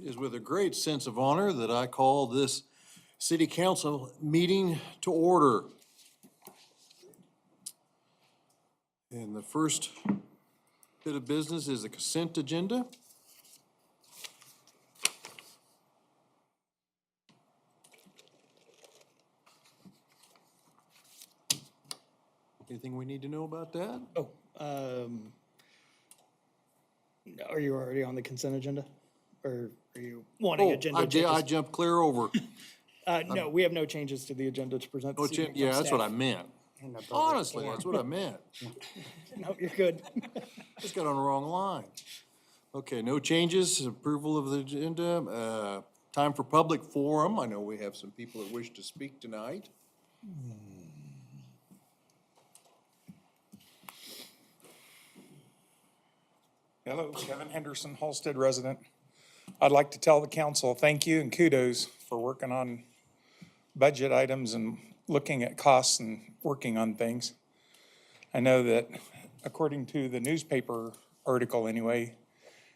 is with a great sense of honor that I call this city council meeting to order. And the first bit of business is the consent agenda. Anything we need to know about that? Are you already on the consent agenda? Or are you wanting agenda I changes? jumped clear over. No, we have no changes to the agenda to present. No, this evening from yeah, that's what I staff. meant. Honestly, that's what I meant. No, you're good. Just got on the wrong line. Okay, no changes, approval of the agenda. Time for public forum. I know we have some people that wish to speak tonight. Hello, Kevin Henderson, Halstead resident. I'd like to tell the council thank you and kudos for working on budget items and looking at costs and working on things. I know that according to the newspaper article anyway,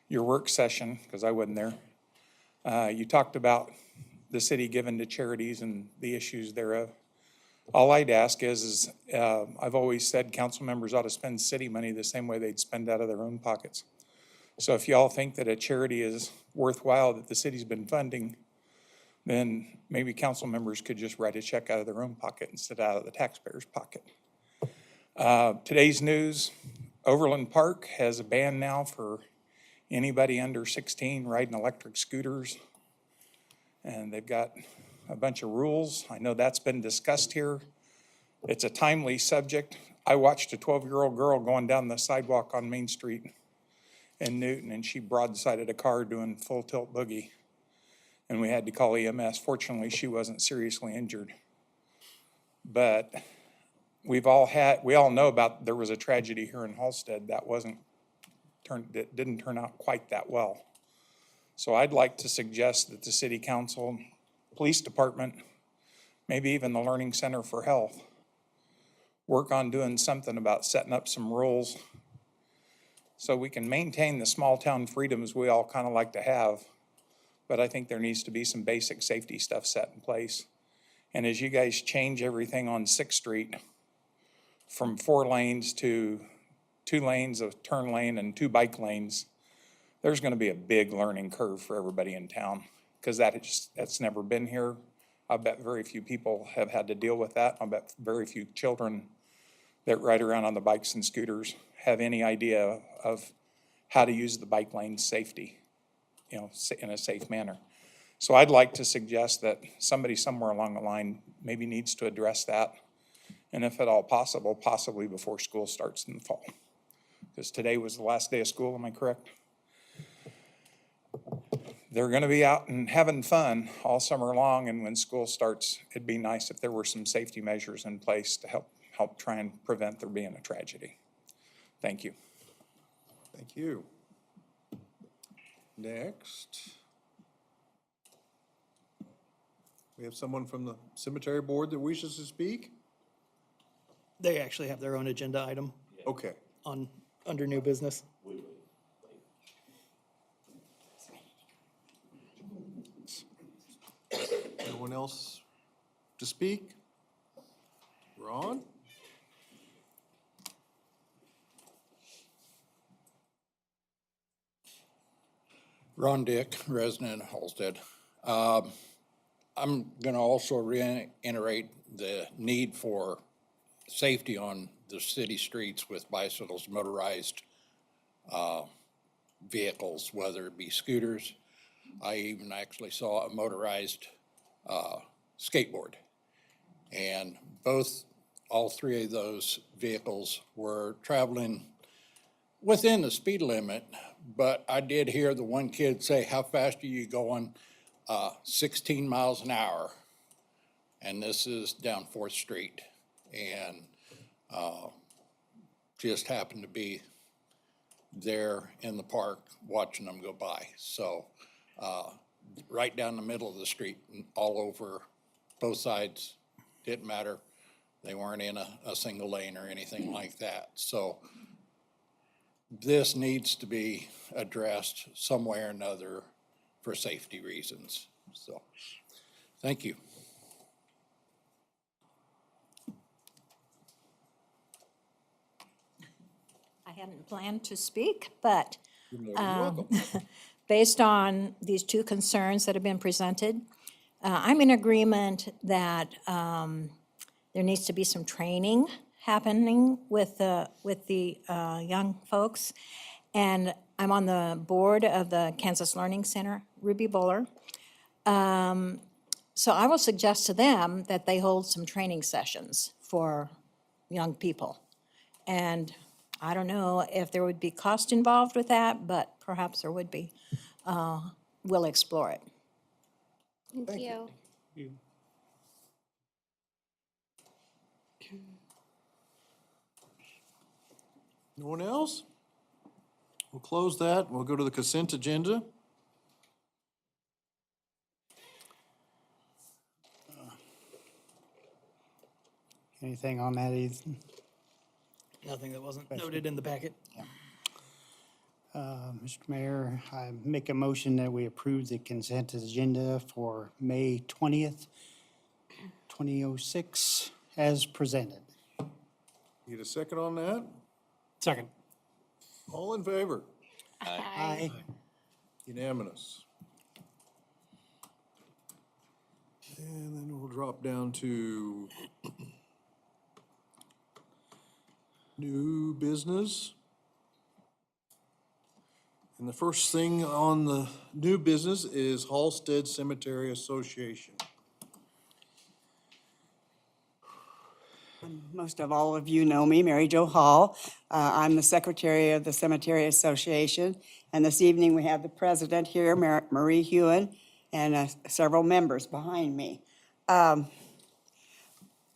your work session, because I wasn't there, you talked about the city giving to charities and the issues thereof. All I'd ask is I've always said council members ought to spend city money the same way they'd spend out of their own pockets. So if y'all think that a charity is worthwhile that the city's been funding, then maybe council members could just write a check out of their own pocket instead out of the taxpayer's pocket. Today's news, Overland Park has a ban now for anybody under 16 riding electric scooters. And they've got a bunch of rules. I know that's been discussed here. It's a timely subject. I watched a 12-year-old girl going down the sidewalk on Main Street in Newton, and she broadsided a car doing full tilt boogie. And we had to call EMS. Fortunately, she wasn't seriously injured. But we all know about, there was a tragedy here in Halstead that didn't turn out quite that well. So I'd like to suggest that the city council, police department, maybe even the Learning Center for Health, work on doing something about setting up some rules so we can maintain the small town freedoms we all kind of like to have. But I think there needs to be some basic safety stuff set in place. And as you guys change everything on 6th Street from 4 lanes to 2 lanes of turn lane and 2 bike lanes, there's going to be a big learning curve for everybody in town because that's never been here. I bet very few people have had to deal with that. I bet very few children that ride around on the bikes and scooters have any idea of how to use the bike lane safety, in a safe manner. So I'd like to suggest that somebody somewhere along the line maybe needs to address that. And if at all possible, possibly before school starts in the fall. Because today was the last day of school, am I correct? They're going to be out and having fun all summer long, and when school starts, it'd be nice if there were some safety measures in place to help try and prevent there being a tragedy. Thank you. Thank you. Next. We have someone from the cemetery board that wishes to speak? They actually have their own agenda item Okay. under new business. Anyone else to speak? Ron? Ron Dick, resident of Halstead. I'm going to also reiterate the need for safety on the city streets with bicycles, motorized vehicles, whether it be scooters. I even actually saw a motorized skateboard. And all 3 of those vehicles were traveling within the speed limit, but I did hear the one kid say, "How fast are you going?" 16 miles an hour. And this is down 4th Street. And just happened to be there in the park watching them go by. So right down the middle of the street, all over both sides, didn't matter. They weren't in a single lane or anything like that. So this needs to be addressed some way or another for safety reasons. So, thank you. I hadn't planned to speak, but You're more than welcome. based on these two concerns that have been presented, I'm in agreement that there needs to be some training happening with the young folks. And I'm on the board of the Kansas Learning Center, Ruby Buller. So I will suggest to them that they hold some training sessions for young people. And I don't know if there would be cost involved with that, but perhaps there would be. We'll explore it. Thank you. No one else? We'll close that. We'll go to the consent agenda. Anything on that, Ethan? Nothing that wasn't noted in the packet. Mr. Mayor, I make a motion that we approve the consent agenda for May 20th, 2006, as presented. Need a second on that? Second. All in favor? Aye. Unanimous. And then we'll drop down to new business. And the first thing on the new business is Halstead Cemetery Association. Most of all of you know me, Mary Jo Hall. I'm the secretary of the Cemetery Association. And this evening, we have the president here, Marie Hewen, and several members behind me.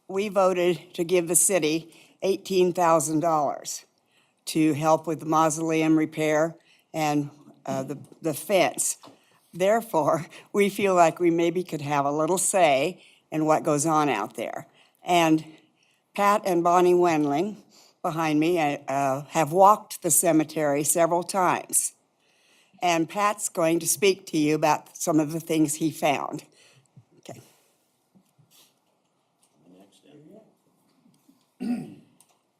We voted to give the city $18,000 to help with the mausoleum repair and the fence. Therefore, we feel like we maybe could have a little say in what goes on out there. And Pat and Bonnie Wendling, behind me, have walked the cemetery several times. And Pat's going to speak to you about some of the things he found. Okay.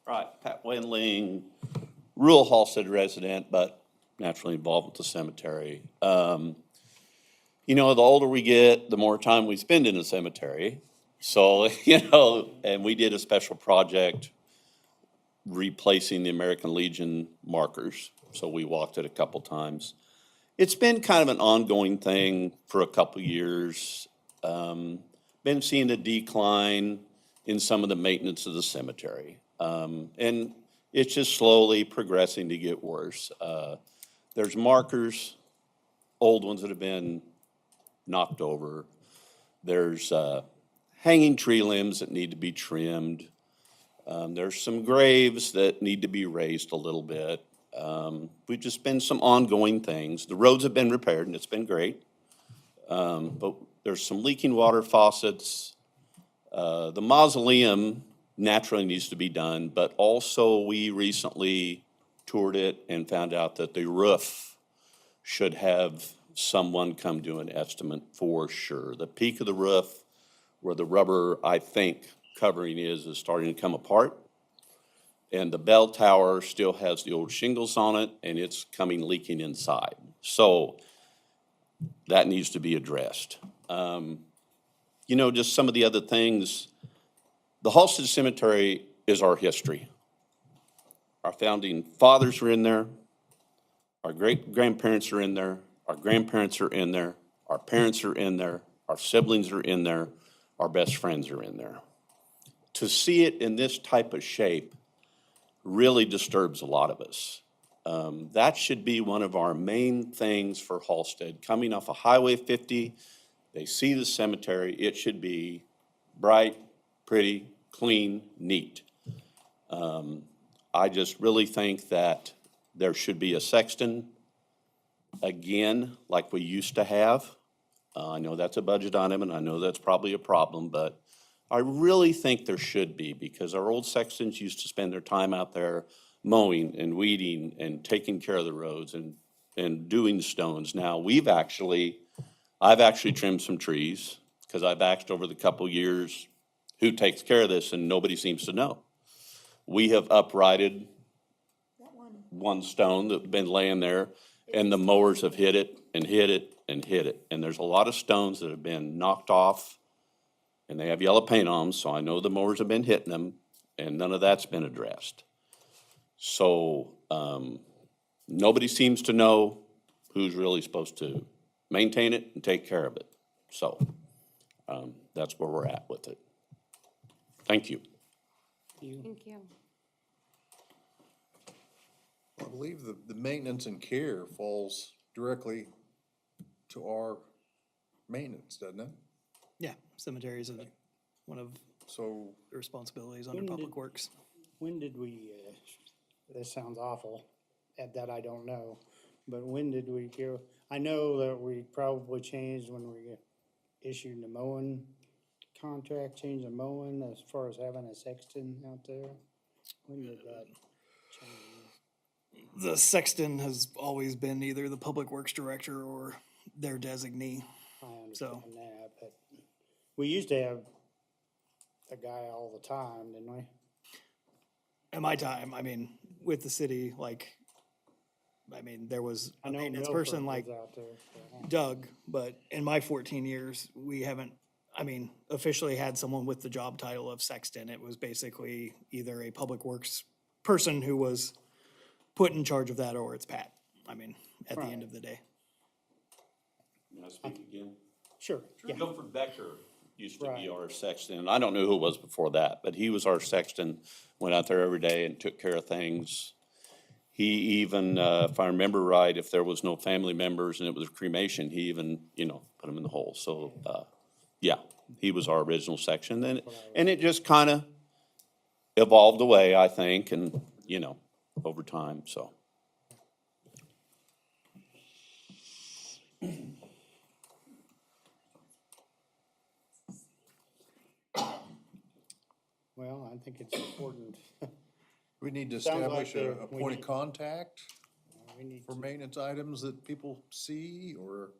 Right, Pat Wendling, rural Halstead resident, but naturally involved with the cemetery. You know, the older we get, the more time we spend in the cemetery. So, and we did a special project replacing the American Legion markers. So we walked it a couple times. It's been kind of an ongoing thing for a couple years. Been seeing a decline in some of the maintenance of the cemetery. And it's just slowly progressing to get worse. There's markers, old ones that have been knocked over. There's hanging tree limbs that need to be trimmed. There's some graves that need to be raised a little bit. We've just been some ongoing things. The roads have been repaired and it's been great. But there's some leaking water faucets. The mausoleum naturally needs to be done, but also we recently toured it and found out that the roof should have someone come do an estimate for sure. The peak of the roof, where the rubber, I think, covering is starting to come apart. And the bell tower still has the old shingles on it, and it's leaking inside. So that needs to be addressed. Just some of the other things. The Halstead Cemetery is our history. Our founding fathers were in there. Our great-grandparents are in there. Our grandparents are in there. Our parents are in there. Our siblings are in there. Our best friends are in there. To see it in this type of shape really disturbs a lot of us. That should be one of our main things for Halstead. Coming off of Highway 50, they see the cemetery. It should be bright, pretty, clean, neat. I just really think that there should be a sexton again, like we used to have. I know that's a budget item, and I know that's probably a problem, but I really think there should be, because our old sextons used to spend their time out there mowing and weeding and taking care of the roads, and and doing stones. Now, I've actually trimmed some trees, because I've asked over the couple years who takes care of this, and nobody seems to know. We have uprighted one stone that's been laying there, and the mowers have hit it and hit it and hit it. And there's a lot of stones that have been knocked off, and they have yellow paint on them, so I know the mowers have been hitting them, and none of that's been addressed. So, nobody seems to know who's really supposed to maintain it and take care of it. So, that's where we're at with it. Thank you. Thank you. I believe the maintenance and care falls directly to our maintenance, doesn't it? Yeah, cemeteries are one of So, the responsibilities under When Public did- Works. When did we, this sounds awful, that I don't know, but when did we go? I know that we probably changed when we issued the mowing contract, changed the mowing as far as having a sexton out there. When did that change? The sexton has always been either the Public Works Director or their designee. I understand that, but we used to have a guy all the time, didn't we? At my time, I mean, with the city, there was I a know maintenance Milford person like was out there, so, Doug, but in my 14 years, we haven't, officially had someone with the job title of sexton. It was basically either a Public Works person who was put in charge of that, or it's Pat. At the end of the day. May I speak again? Sure, yeah. Guilford Becker used to be Right. our sexton. I don't know who it was before that, but he was our sexton, went out there every day and took care of things. He even, if I remember right, if there was no family members and it was a cremation, he even, put them in the hole. So, yeah, he was our original section, and it just kind of evolved away, I think, and, over time, so. Well, I think it's important. we need to Sounds like establish a we point of need- contact We need for maintenance items that people see, or,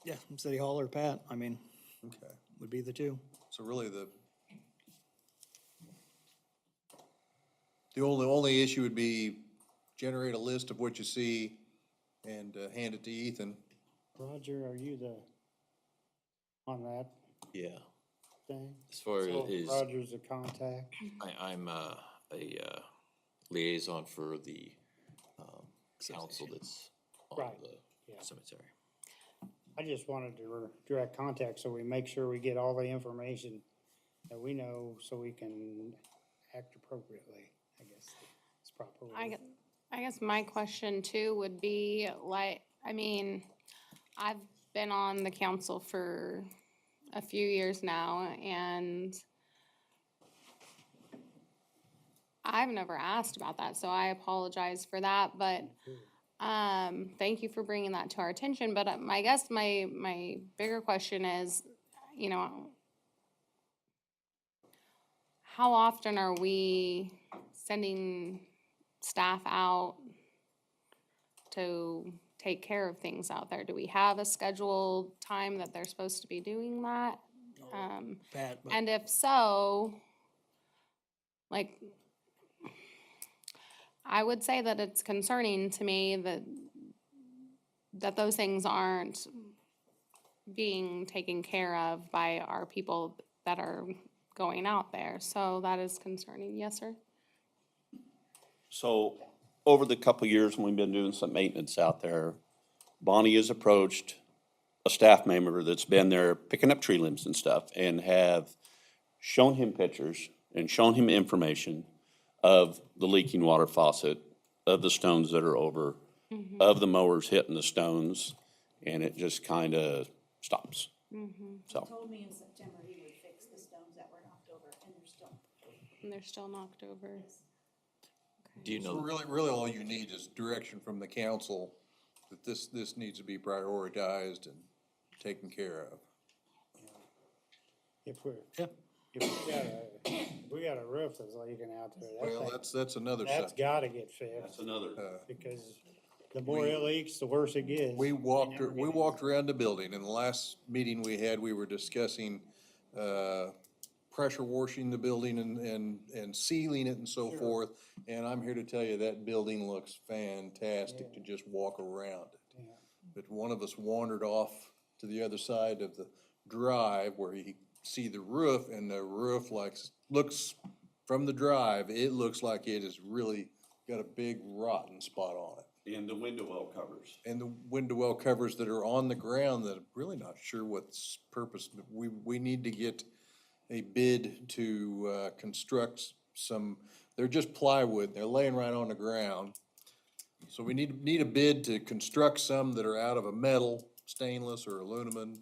Yeah, City Hall or Pat, okay. would be the two. So really the only issue would be generate a list of what you see and hand it to Ethan. Roger, are you on that Yeah, thing? as far So as, Roger's the contact. I'm a liaison for the council that's on Right, the yeah. cemetery. I just wanted to direct contact so we make sure we get all the information that we know so we can act appropriately, I guess. It's proper. I guess my question too would be I've been on the council for a few years now, and I've never asked about that, so I apologize for that, but, thank you for bringing that to our attention, but I guess my bigger question is, how often are we sending staff out to take care of things out there? Do we have a scheduled time that they're supposed to be doing that? Pat, but And if so, I would say that it's concerning to me that those things aren't being taken care of by our people that are going out there. So that is concerning. Yes, sir? So, over the couple of years when we've been doing some maintenance out there, Bonnie has approached a staff member that's been there picking up tree limbs and stuff, and have shown him pictures and shown him information of the leaking water faucet, of the stones that are over, of the mowers hitting the stones, and it just kind of stops. So, Told me in September he would fix the stones that were knocked over, and they're still. And they're still knocked over. Do you So know, really all you need is direction from the council that this needs to be prioritized and taken care of. If we're, Yeah. if we got a roof that's leaking out there, Well, that's another that's subject. gotta get fixed, another. because The more it leaks, the worse it gets. We walked around the building. In the last meeting we had, we were discussing, pressure washing the building and sealing it and so forth. And I'm here to tell you that building looks fantastic to just walk around it. But one of us wandered off to the other side of the drive where you see the roof, and the roof looks from the drive, it looks like it has really got a big rotten spot on it. And the window well covers. And the window well covers that are on the ground that I'm really not sure what's purpose, but we need to get a bid to, construct some, they're just plywood, they're laying right on the ground. So we need a bid to construct some that are out of a metal, stainless or aluminum.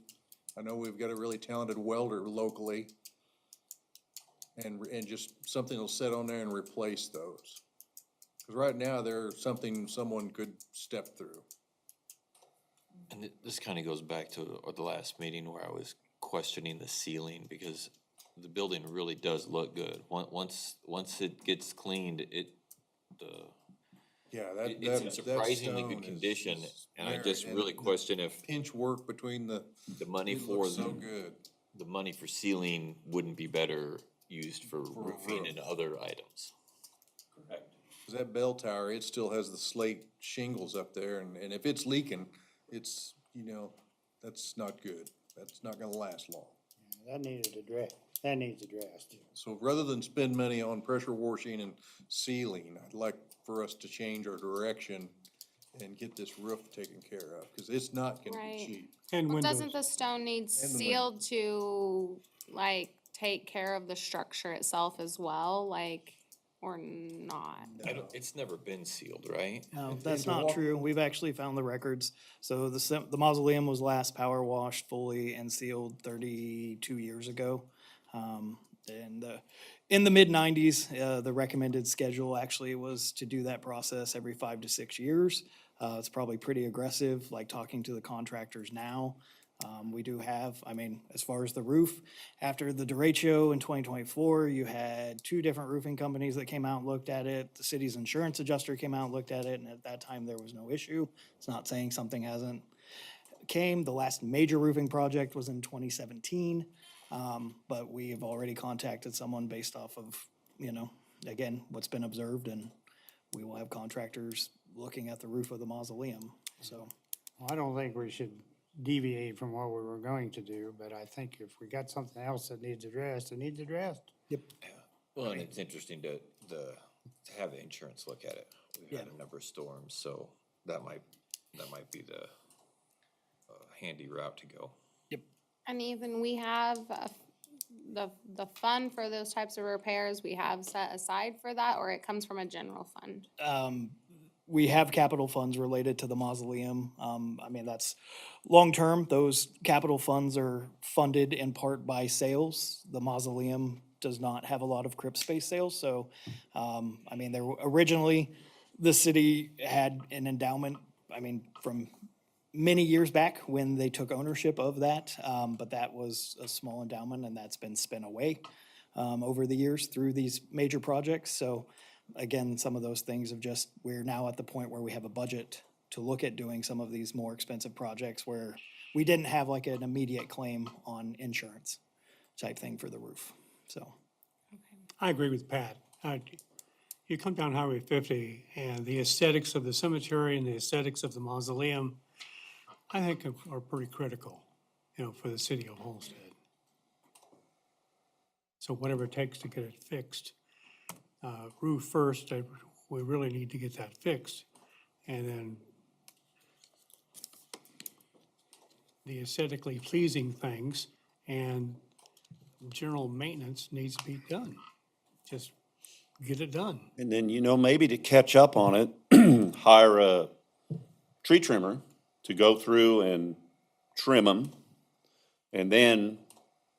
I know we've got a really talented welder locally. And just something that'll sit on there and replace those. Because right now, they're something someone could step through. And this kind of goes back to the last meeting where I was questioning the ceiling, because the building really does look good. Once it gets cleaned, Yeah, it's in surprisingly good condition. And I just really question if Pinch work between the money it for looks so good. the money for ceiling wouldn't be better used for roofing roof. and other items. Correct. 'Cause that bell tower, it still has the slate shingles up there, and if it's leaking, it's, that's not good. That's not gonna last long. That needs addressed. So rather than spend money on pressure washing and sealing, I'd like for us to change our direction and get this roof taken care of, because it's not gonna be Right. cheap. And Well, doesn't the stone need the sealed to, like, take care of the structure itself as well, like, or not? It's never been sealed, right? No, that's not true. We've actually found the records. So the mausoleum was last power washed fully and sealed 32 years ago. In the mid-nineties, the recommended schedule actually was to do that process every 5 to 6 years. It's probably pretty aggressive, like talking to the contractors now. We do have, as far as the roof, after the derecho in 2024, you had 2 different roofing companies that came out and looked at it. The city's insurance adjuster came out and looked at it, and at that time, there was no issue. It's not saying something hasn't came. The last major roofing project was in 2017. But we have already contacted someone based off of, again, what's been observed, and we will have contractors looking at the roof of the mausoleum, so. I don't think we should deviate from what we were going to do, but I think if we got something else that needs addressed, it needs addressed. Yep. Well, and it's interesting to have the insurance look at it. We've had a number of storms, so that might be the handy route to go. And even we have the fund for those types of repairs, we have set aside for that, or it comes from a general fund? We have capital funds related to the mausoleum. That's long-term. Those capital funds are funded in part by sales. The mausoleum does not have a lot of crypt space sales, so, originally, the city had an endowment, from many years back when they took ownership of that, but that was a small endowment, and that's been spent away over the years through these major projects. So again, some of those things have just, we're now at the point where we have a budget to look at doing some of these more expensive projects where we didn't have like an immediate claim on insurance type thing for the roof, so. I agree with Pat. You come down Highway 50 and the aesthetics of the cemetery and the aesthetics of the mausoleum, I think are pretty critical, for the city of Halstead. So whatever it takes to get it fixed. Roof first, we really need to get that fixed. And then the aesthetically pleasing things and general maintenance needs to be done. Just get it done. And then, maybe to catch up on it, hire a tree trimmer to go through and trim them and then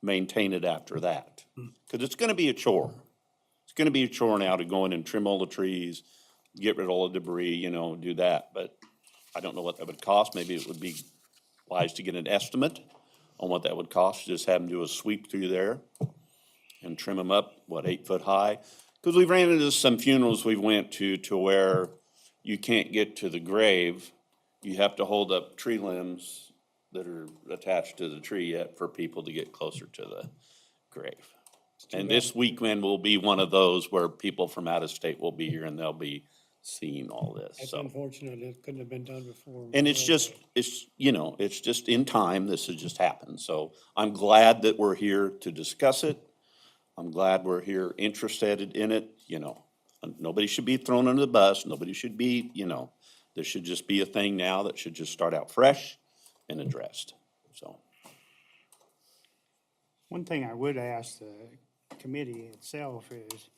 maintain it after that. Because it's gonna be a chore. It's gonna be a chore now to go in and trim all the trees, get rid of all the debris, do that. But I don't know what that would cost. Maybe it would be wise to get an estimate on what that would cost. Just have them do a sweep through there and trim them up, 8 foot high? Because we've ran into some funerals we went to where you can't get to the grave, you have to hold up tree limbs that are attached to the tree yet for people to get closer to the grave. And this weekend will be one of those where people from out of state will be here and they'll be seeing all this, It's so. unfortunate, it couldn't have been done before. And it's just, it's just in time, this has just happened, so I'm glad that we're here to discuss it. I'm glad we're here interested in it, nobody should be thrown under the bus, nobody should be, there should just be a thing now that should just start out fresh and addressed, so. One thing I would ask the committee itself is,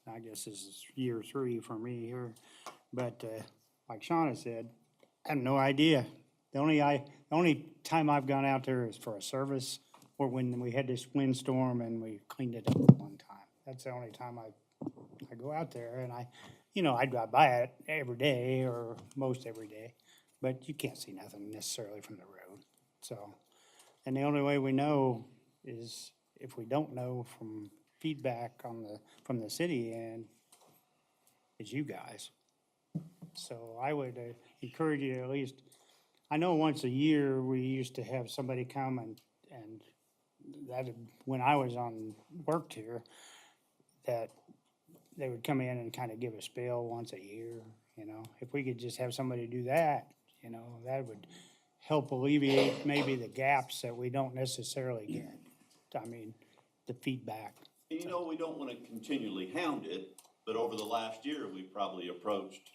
I guess this is year 3 for me here, but, like Shauna said, I have no idea. The only time I've gone out there is for a service, or when we had this windstorm and we cleaned it up one time. That's the only time I go out there, and I drive by it every day or most every day, but you can't see nothing necessarily from the road, so. And the only way we know is if we don't know from feedback from the city end, is you guys. So I would encourage you to at least, I know once a year, we used to have somebody come and that, when I was on, worked here, that they would come in and kind of give a spiel once a year, If we could just have somebody do that, that would help alleviate maybe the gaps that we don't necessarily get. I mean, the feedback. And we don't wanna continually hound it, but over the last year, we probably approached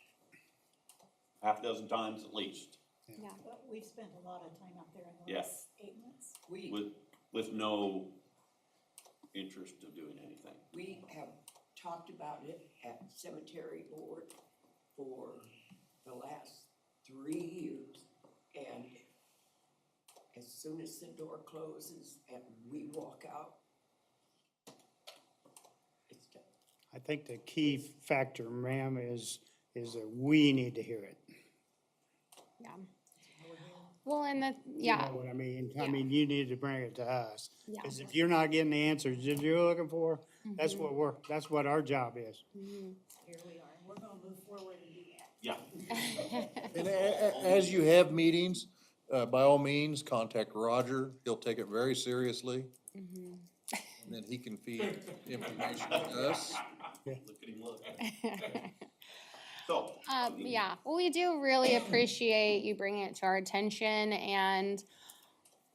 half a dozen times at least, But we've spent a lot of time out there in the Yeah. last 8 months. with no interest of doing anything. We have talked about it at cemetery board for the last 3 years. And as soon as the door closes and we walk out, it's done. I think the key factor, ma'am, is that we need to hear it. Yeah. Well, and You know what I mean? I mean, you need to bring it to us. Yeah. Because if you're not getting the answers that you're looking for, that's what our job is. Here we are, and we're gonna move forward and do that. Yeah. And as you have meetings, by all means, contact Roger. He'll take it very seriously. And then he can feed information to us. Look at him look. So. Yeah, well, we do really appreciate you bringing it to our attention, and,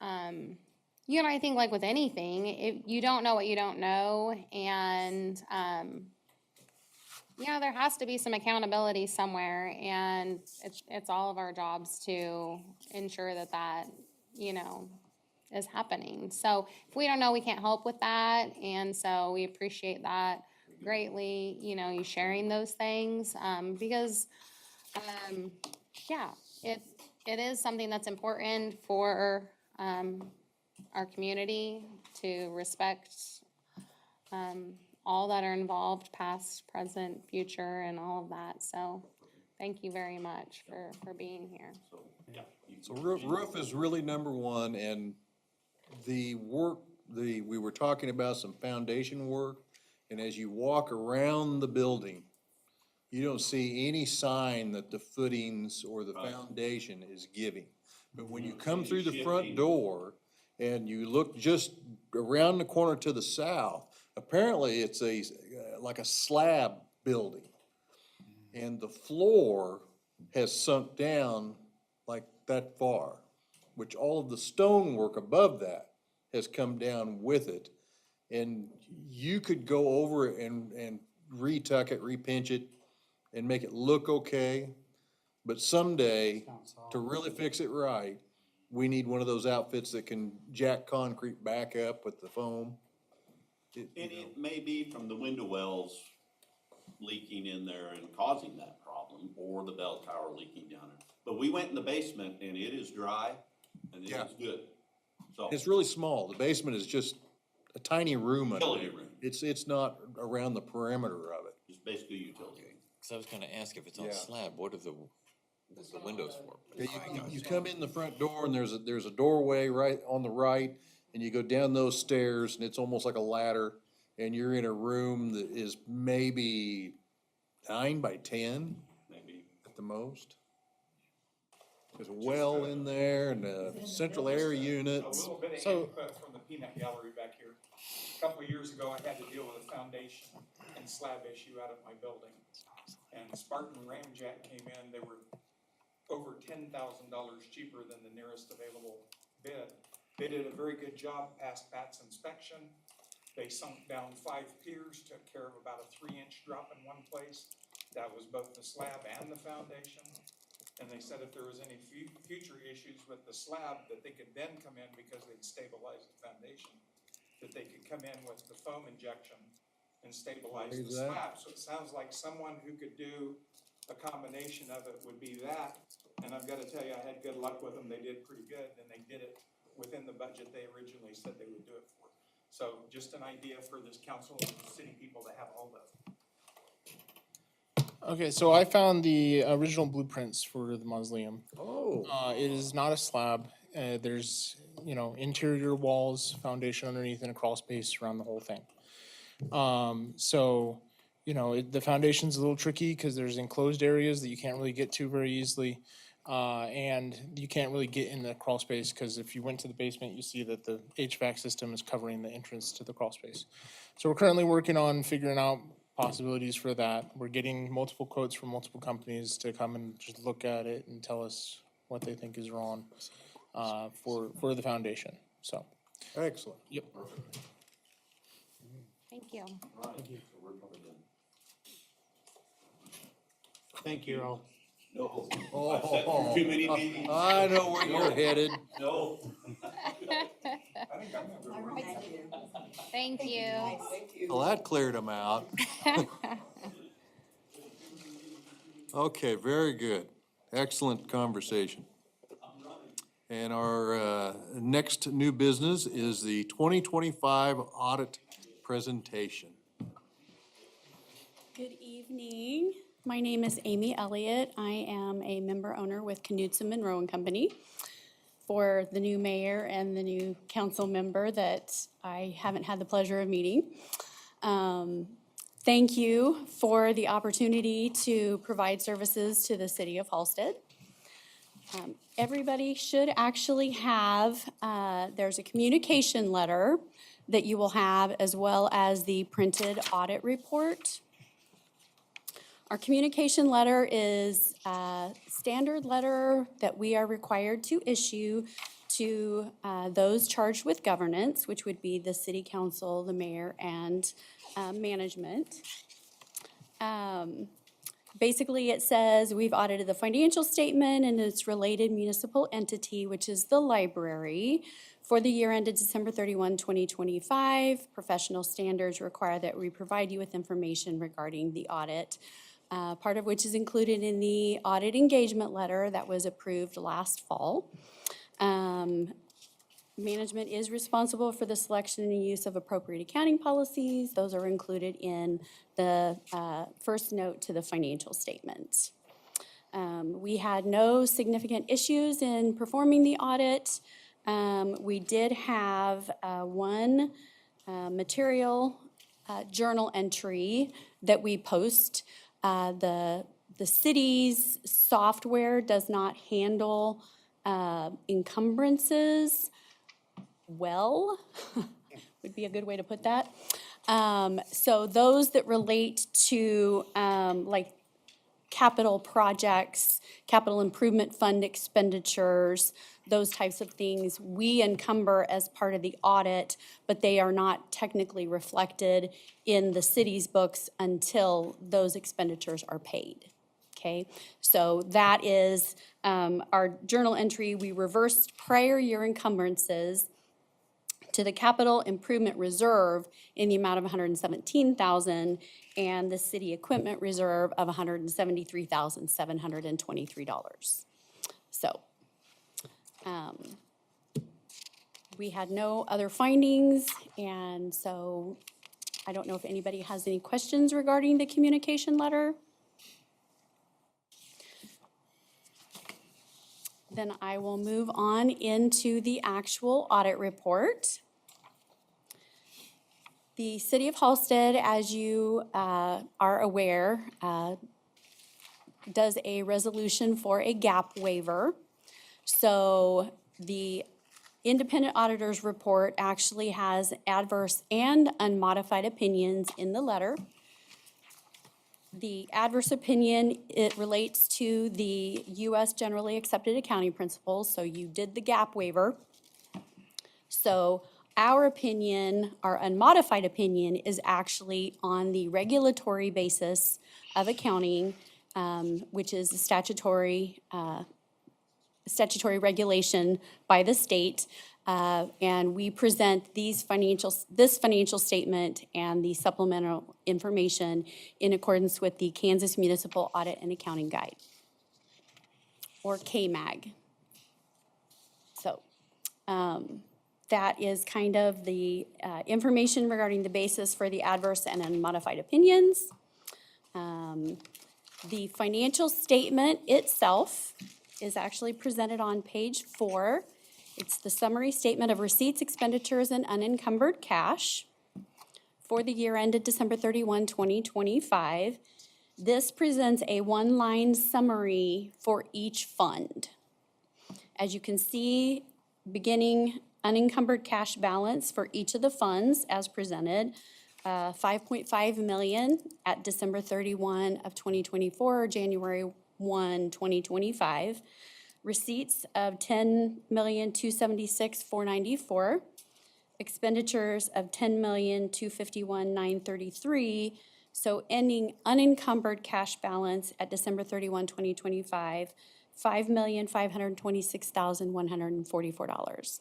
I think like with anything, if you don't know what you don't know, and, there has to be some accountability somewhere, and it's all of our jobs to ensure that, is happening. So if we don't know, we can't help with that, and so we appreciate that greatly, you sharing those things, because, it is something that's important for, our community to respect, all that are involved, past, present, future, and all of that, so thank you very much for being here. So roof is really number one, and the work, we were talking about some foundation work, and as you walk around the building, you don't see any sign that the footings or the foundation is giving. But when you come through the front door and you look just around the corner to the south, apparently it's like a slab building. And the floor has sunk down like that far, which all of the stonework above that has come down with it. And you could go over it and retuck it, repinch it, and make it look okay. But someday, to really fix it right, we need one of those outfits that can jack concrete back up with the foam. And it may be from the window wells leaking in there and causing that problem, or the bell tower leaking down it. But we went in the basement and it is dry and it is good, so. It's really small. The basement is just a tiny room under Utility there. room. It's not around the perimeter of it. It's basically utility. Cause I was gonna ask, if it's on Yeah. slab, what are the windows for? You come in the front door and there's a doorway right on the right, and you go down those stairs and it's almost like a ladder, and you're in a room that is maybe 9 by 10? Maybe. At the most? There's a well in there and central air A units. little bit of So- input from the peanut gallery back here. A couple of years ago, I had to deal with a foundation and slab issue out of my building. And Spartan Ramjet came in, they were over $10,000 cheaper than the nearest available bid. They did a very good job, passed Pat's inspection. They sunk down 5 piers, took care of about a 3-inch drop in one place. That was both the slab and the foundation. And they said if there was any future issues with the slab, that they could then come in because they'd stabilized the foundation, that they could come in with the foam injection and stabilize the Raise that. slab. So it sounds like someone who could do a combination of it would be that. And I've gotta tell you, I had good luck with them. They did pretty good, and they did it within the budget they originally said they would do it for. So just an idea for this council and city people to have all the. Okay, so I found the original blueprints for the mausoleum. Oh, It is not a slab. There's, interior walls, foundation underneath, and a crawl space around the whole thing. The foundation's a little tricky because there's enclosed areas that you can't really get to very easily. And you can't really get in the crawl space because if you went to the basement, you see that the HVAC system is covering the entrance to the crawl space. So we're currently working on figuring out possibilities for that. We're getting multiple quotes from multiple companies to come and just look at it and tell us what they think is wrong for the foundation. So, excellent. yep. Thank you. Thank you all. Oh, I know where you're headed. Thank you. Well, that cleared them out. Okay, very good. Excellent conversation. And our next new business is the 2025 audit presentation. Good evening. My name is Amy Elliott. I am a member owner with Knudsen Monroe and Company. For the new mayor and the new council member that I haven't had the pleasure of meeting. Thank you for the opportunity to provide services to the city of Halstead. Everybody should actually have, there's a communication letter that you will have as well as the printed audit report. Our communication letter is a standard letter that we are required to issue to those charged with governance, which would be the city council, the mayor, and management. Basically, it says we've audited the financial statement and its related municipal entity, which is the library, for the year ended December 31, 2025. Professional standards require that we provide you with information regarding the audit, part of which is included in the audit engagement letter that was approved last fall. Management is responsible for the selection and use of appropriate accounting policies. Those are included in the first note to the financial statement. We had no significant issues in performing the audit. We did have one material journal entry that we post. The city's software does not handle encumbrances well, would be a good way to put that. So those that relate to like capital projects, capital improvement fund expenditures, those types of things, we encumber as part of the audit, but they are not technically reflected in the city's books until those expenditures are paid. Okay, so that is our journal entry. We reversed prior year encumbrances to the capital improvement reserve in the amount of $117,000 and the city equipment reserve of $173,723. So we had no other findings, and so I don't know if anybody has any questions regarding the communication letter. Then I will move on into the actual audit report. The city of Halstead, as you are aware, does a resolution for a gap waiver. So the independent auditor's report actually has adverse and unmodified opinions in the letter. The adverse opinion, it relates to the U.S. generally accepted accounting principles, so you did the gap waiver. So our opinion, our unmodified opinion, is actually on the regulatory basis of accounting, which is a statutory regulation by the state. And we present this financial statement and the supplemental information in accordance with the Kansas Municipal Audit and Accounting Guide, or KMAG. So that is kind of the information regarding the basis for the adverse and unmodified opinions. The financial statement itself is actually presented on page 4. It's the summary statement of receipts, expenditures, and unencumbered cash for the year ended December 31, 2025. This presents a one-line summary for each fund. As you can see, beginning unencumbered cash balance for each of the funds as presented, $5.5 million at December 31 of 2024, or January 1, 2025. Receipts of $10,276,494. Expenditures of $10,251,933. So ending unencumbered cash balance at December 31, 2025, $5,526,144.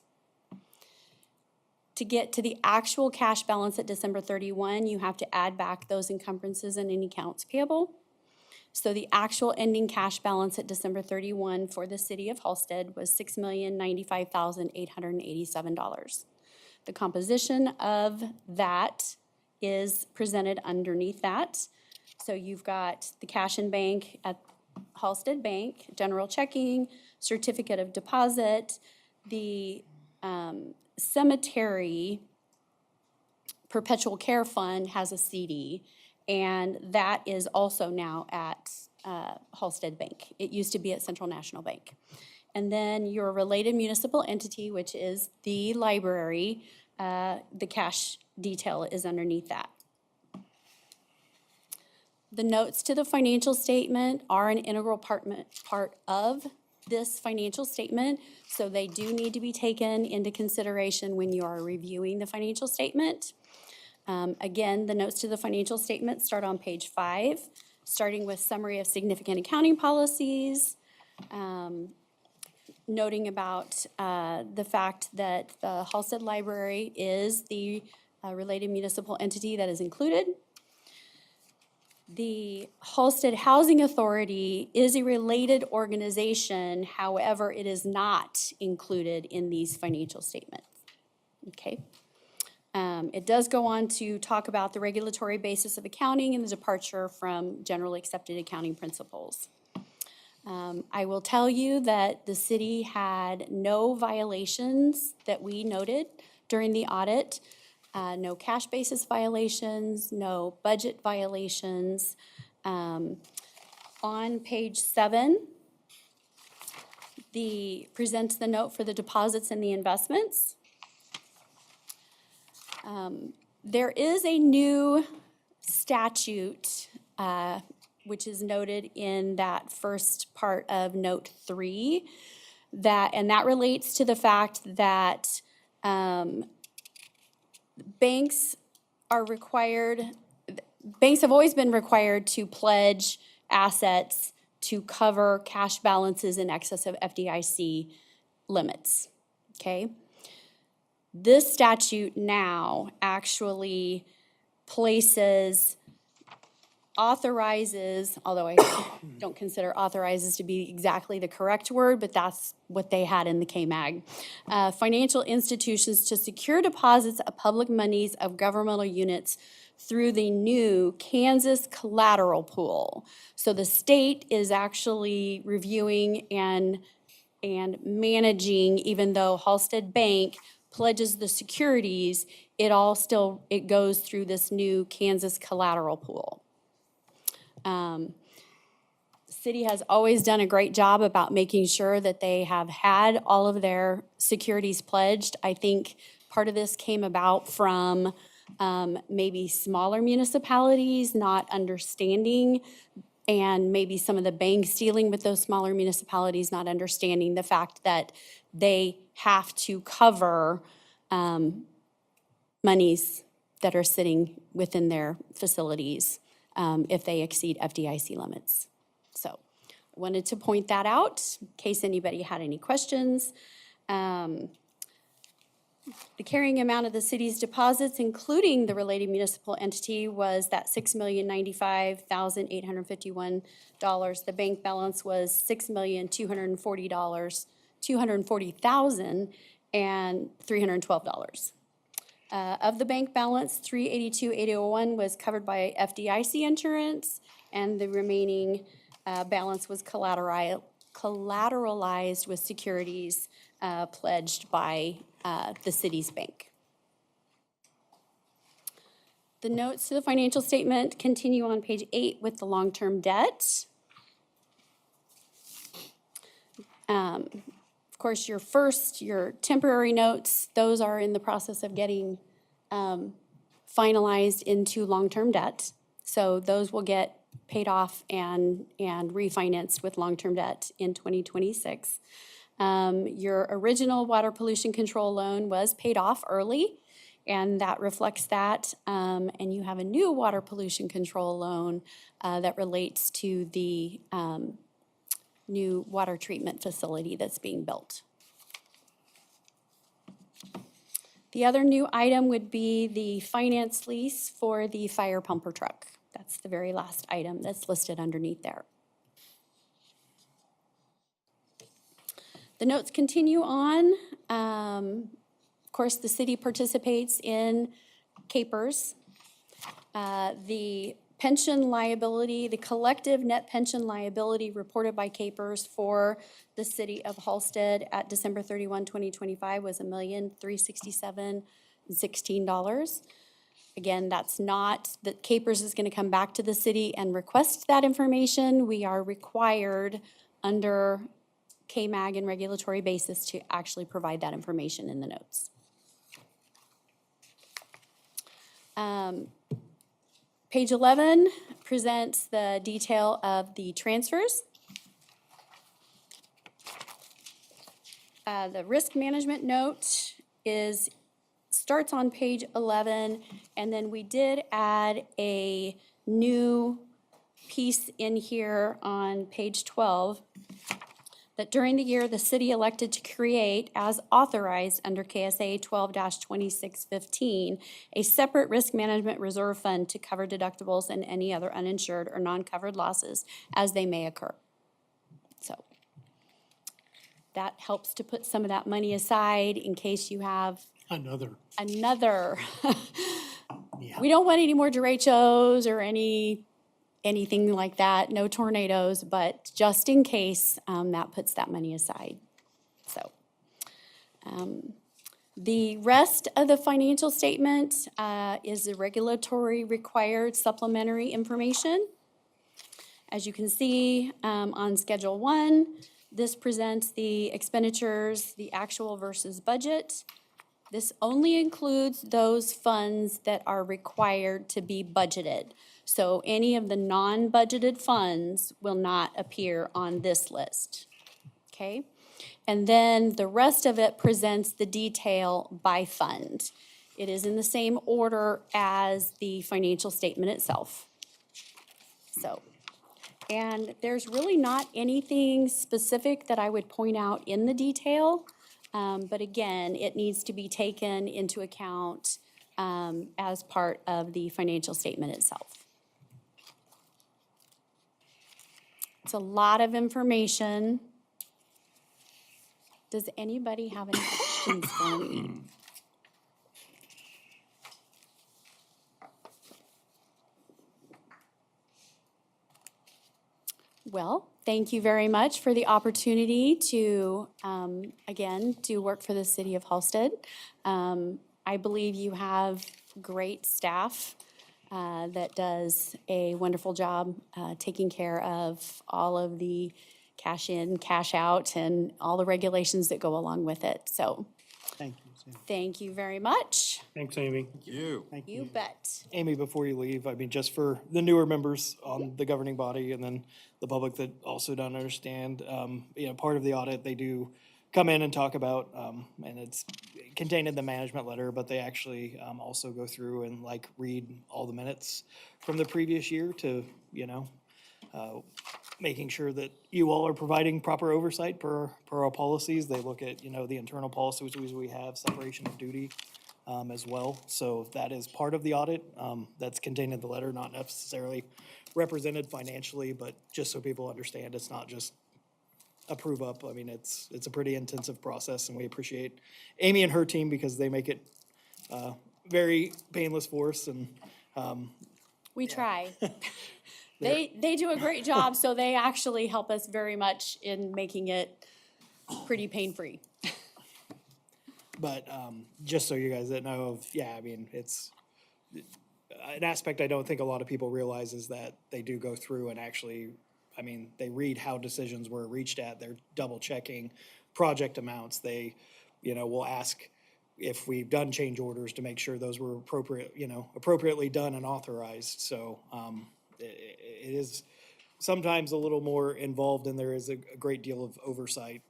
To get to the actual cash balance at December 31, you have to add back those encumbrances and any accounts payable. So the actual ending cash balance at December 31 for the city of Halstead was $6,095,887. The composition of that is presented underneath that. So you've got the cash in bank at Halstead Bank, general checking, certificate of deposit, the cemetery perpetual care fund has a CD, and that is also now at Halstead Bank. It used to be at Central National Bank. And then your related municipal entity, which is the library, the cash detail is underneath that. The notes to the financial statement are an integral part of this financial statement, so they do need to be taken into consideration when you are reviewing the financial statement. Again, the notes to the financial statement start on page 5, starting with summary of significant accounting policies, noting about the fact that the Halstead Library is the related municipal entity that is included. The Halstead Housing Authority is a related organization, however, it is not included in these financial statements. Okay. It does go on to talk about the regulatory basis of accounting and the departure from generally accepted accounting principles. I will tell you that the city had no violations that we noted during the audit. No cash basis violations, no budget violations. On page 7, presents the note for the deposits and the investments. There is a new statute, which is noted in that first part of note 3, and that relates to the fact that banks have always been required to pledge assets to cover cash balances in excess of FDIC limits, okay? This statute now actually authorizes, although I don't consider authorizes to be exactly the correct word, but that's what they had in the KMAG. Financial institutions to secure deposits of public monies of governmental units through the new Kansas collateral pool. So the state is actually reviewing and managing, even though Halstead Bank pledges the securities, it goes through this new Kansas collateral pool. City has always done a great job about making sure that they have had all of their securities pledged. I think part of this came about from maybe smaller municipalities not understanding, and maybe some of the banks dealing with those smaller municipalities not understanding the fact that they have to cover monies that are sitting within their facilities if they exceed FDIC limits. So I wanted to point that out in case anybody had any questions. The carrying amount of the city's deposits, including the related municipal entity, was that $6,095,851. The bank balance was $6,240,312. Of the bank balance, $382,801 was covered by FDIC insurance, and the remaining balance was collateralized with securities pledged by the city's bank. The notes to the financial statement continue on page 8 with the long-term debt. Of course, your temporary notes, those are in the process of getting finalized into long-term debt. So those will get paid off and refinanced with long-term debt in 2026. Your original water pollution control loan was paid off early, and that reflects that. And you have a new water pollution control loan that relates to the new water treatment facility that's being built. The other new item would be the finance lease for the fire pumper truck. That's the very last item that's listed underneath there. The notes continue on. Of course, the city participates in CAPERS. The pension liability, the collective net pension liability reported by CAPERS for the city of Halstead at December 31, 2025 was $1,367,016. Again, that's not that CAPERS is going to come back to the city and request that information. We are required under KMAG and regulatory basis to actually provide that information in the notes. Page 11 presents the detail of the transfers. The risk management note starts on page 11, and then we did add a new piece in here on page 12 that during the year the city elected to create, as authorized under KSA 12-2615, a separate risk management reserve fund to cover deductibles and any other uninsured or non-covered losses as they may occur. So that helps to put some of that money aside in case you have another. Yeah. We don't want any more derechos or anything like that, no tornadoes, but just in case, that puts that money aside. So the rest of the financial statement is the regulatory required supplementary information. As you can see on Schedule 1, this presents the expenditures, the actual versus budget. This only includes those funds that are required to be budgeted. So any of the non-budgeted funds will not appear on this list, okay? And then the rest of it presents the detail by fund. It is in the same order as the financial statement itself. So, and there's really not anything specific that I would point out in the detail. But again, it needs to be taken into account as part of the financial statement itself. It's a lot of information. Does anybody have any questions for me? Well, thank you very much for the opportunity to, again, do work for the city of Halstead. I believe you have great staff that does a wonderful job taking care of all of the cash in, cash out, and all the regulations that go along with it. So Thank you, Sam. thank you very much. Thanks, Amy. You. Thank You bet. Amy, before you leave, I mean, just for the newer members on the governing body and then the public that also don't understand, part of the audit, they do come in and talk about, and it's contained in the management letter, but they actually also go through and like read all the minutes from the previous year to, making sure that you all are providing proper oversight per our policies. They look at, the internal policies we have, separation of duty as well. So that is part of the audit that's contained in the letter, not necessarily represented financially, but just so people understand, it's not just approve up. I mean, it's a pretty intensive process, and we appreciate Amy and her team because they make it very painless for us. And We try. They do a great job, so they actually help us very much in making it pretty pain-free. But just so you guys that know of, I mean, it's an aspect I don't think a lot of people realize is that they do go through and actually, I mean, they read how decisions were reached at. They're double checking project amounts. They, will ask if we've done change orders to make sure those were appropriately done and authorized. So it is sometimes a little more involved, and there is a great deal of oversight,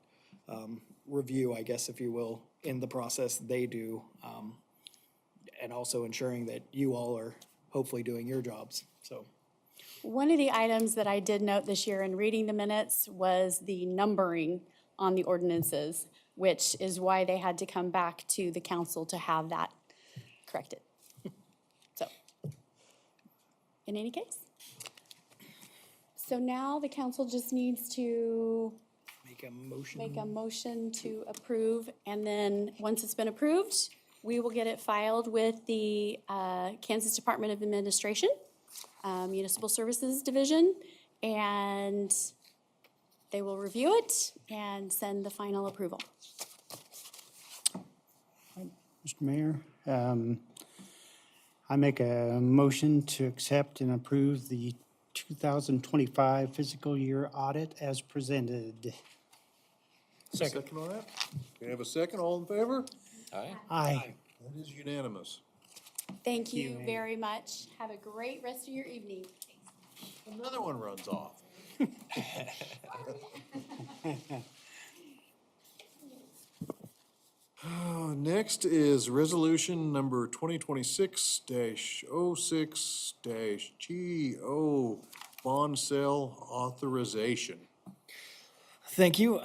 review, I guess, if you will, in the process they do, and also ensuring that you all are hopefully doing your jobs, so. One of the items that I did note this year in reading the minutes was the numbering on the ordinances, which is why they had to come back to the council to have that corrected. So, in any case. So now the council just needs to Make a motion. make a motion to approve, and then, once it's been approved, we will get it filed with the Kansas Department of Administration, Municipal Services Division, and they will review it and send the final approval. Mr. Mayor, I make a motion to accept and approve the 2025 fiscal year audit as presented. Second on that? We have a second, all in favor? Aye. Aye. That is unanimous. Thank you Amy. very much. Have a great rest of your evening. Another one runs off. Next is resolution number 2026-06-GO, bond sale authorization. Thank you.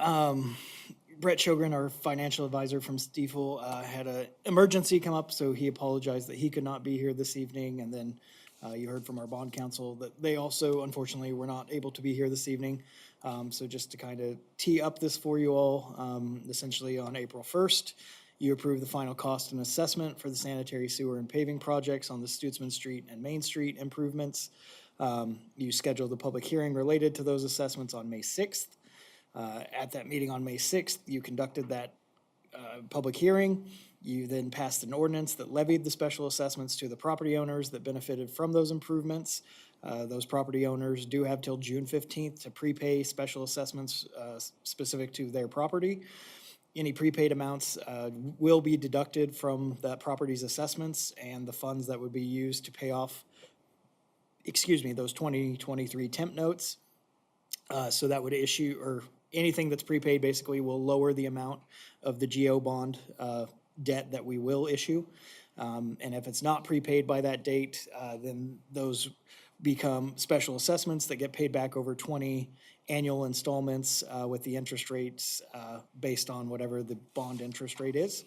Brett Shogren, our financial advisor from Stiefel, had an emergency come up, so he apologized that he could not be here this evening. And then you heard from our bond counsel that they also, unfortunately, were not able to be here this evening. So just to kind of tee up this for you all, essentially on April 1st, you approved the final cost and assessment for the sanitary sewer and paving projects on the Stutzman Street and Main Street improvements. You scheduled the public hearing related to those assessments on May 6th. At that meeting on May 6th, you conducted that public hearing. You then passed an ordinance that levied the special assessments to the property owners that benefited from those improvements. Those property owners do have till June 15th to prepay special assessments specific to their property. Any prepaid amounts will be deducted from that property's assessments, and the funds that would be used to pay off, those 2023 temp notes. So that would issue, or anything that's prepaid basically will lower the amount of the GO bond debt that we will issue. And if it's not prepaid by that date, then those become special assessments that get paid back over 20 annual installments with the interest rates based on whatever the bond interest rate is.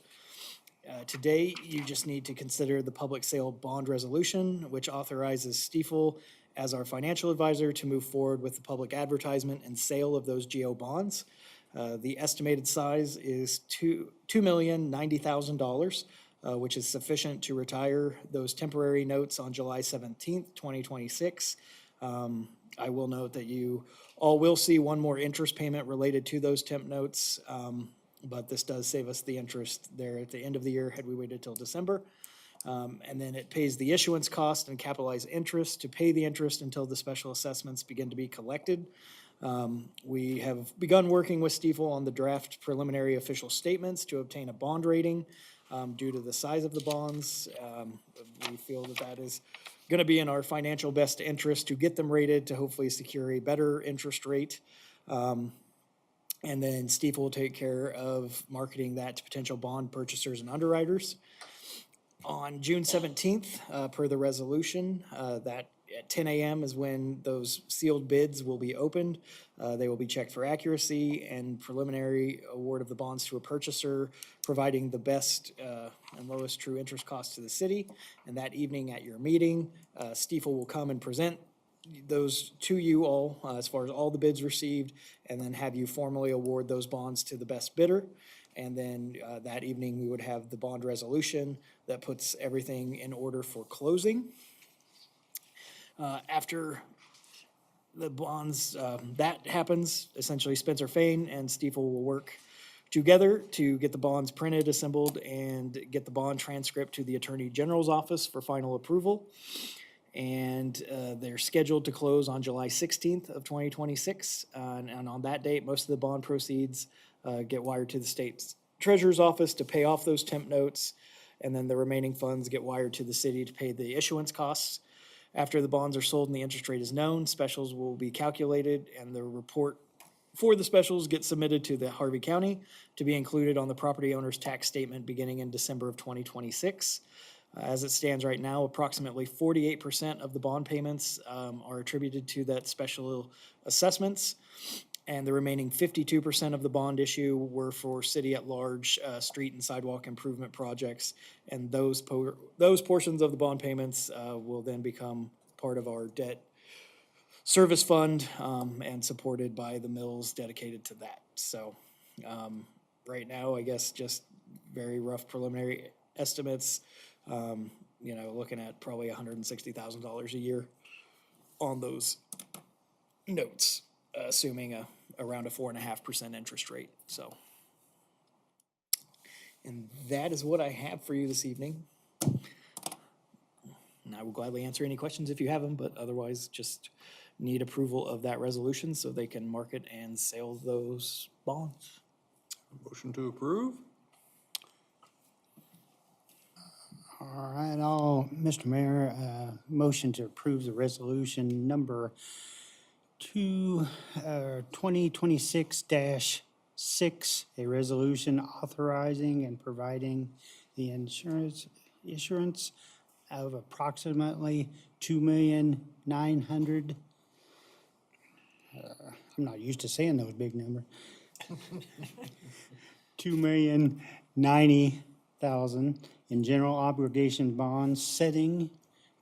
Today, you just need to consider the public sale bond resolution, which authorizes Stiefel as our financial advisor to move forward with the public advertisement and sale of those GO bonds. The estimated size is $2,090,000, which is sufficient to retire those temporary notes on July 17th, 2026. I will note that you all will see one more interest payment related to those temp notes, but this does save us the interest there at the end of the year had we waited till December. And then it pays the issuance cost and capitalized interest to pay the interest until the special assessments begin to be collected. We have begun working with Stiefel on the draft preliminary official statements to obtain a bond rating. Due to the size of the bonds, we feel that that is going to be in our financial best interest to get them rated to hopefully secure a better interest rate. And then Stiefel will take care of marketing that to potential bond purchasers and underwriters. On June 17th, per the resolution, that at 10 a.m. is when those sealed bids will be opened. They will be checked for accuracy and preliminary award of the bonds to a purchaser, providing the best and lowest true interest cost to the city. And that evening at your meeting, Stiefel will come and present those to you all as far as all the bids received, and then have you formally award those bonds to the best bidder. And then that evening, we would have the bond resolution that puts everything in order for closing. After the bonds, that happens, essentially Spencer Fain and Stiefel will work together to get the bonds printed, assembled, and get the bond transcript to the Attorney General's office for final approval. And they're scheduled to close on July 16th of 2026. And on that date, most of the bond proceeds get wired to the state's treasurer's office to pay off those temp notes. And then the remaining funds get wired to the city to pay the issuance costs. After the bonds are sold and the interest rate is known, specials will be calculated, and the report for the specials gets submitted to the Harvey County to be included on the property owner's tax statement beginning in December of 2026. As it stands right now, approximately 48% of the bond payments are attributed to that special assessments, and the remaining 52% of the bond issue were for city at large street and sidewalk improvement projects, and those portions of the bond payments will then become part of our debt service fund and supported by the mills dedicated to that. So right now, I guess just very rough preliminary estimates. Looking at probably $160,000 a year on those notes, assuming around a 4.5% interest rate. So, and that is what I have for you this evening. And I will gladly answer any questions if you have them, but otherwise just need approval of that resolution so they can market and sell those bonds. Motion to approve? All right, Mr. Mayor, motion to approve the resolution number 2026-6, a resolution authorizing and providing the issuance of approximately 2,900,000. I'm not used to saying those big numbers. 2,090,000 in general obligation bonds, setting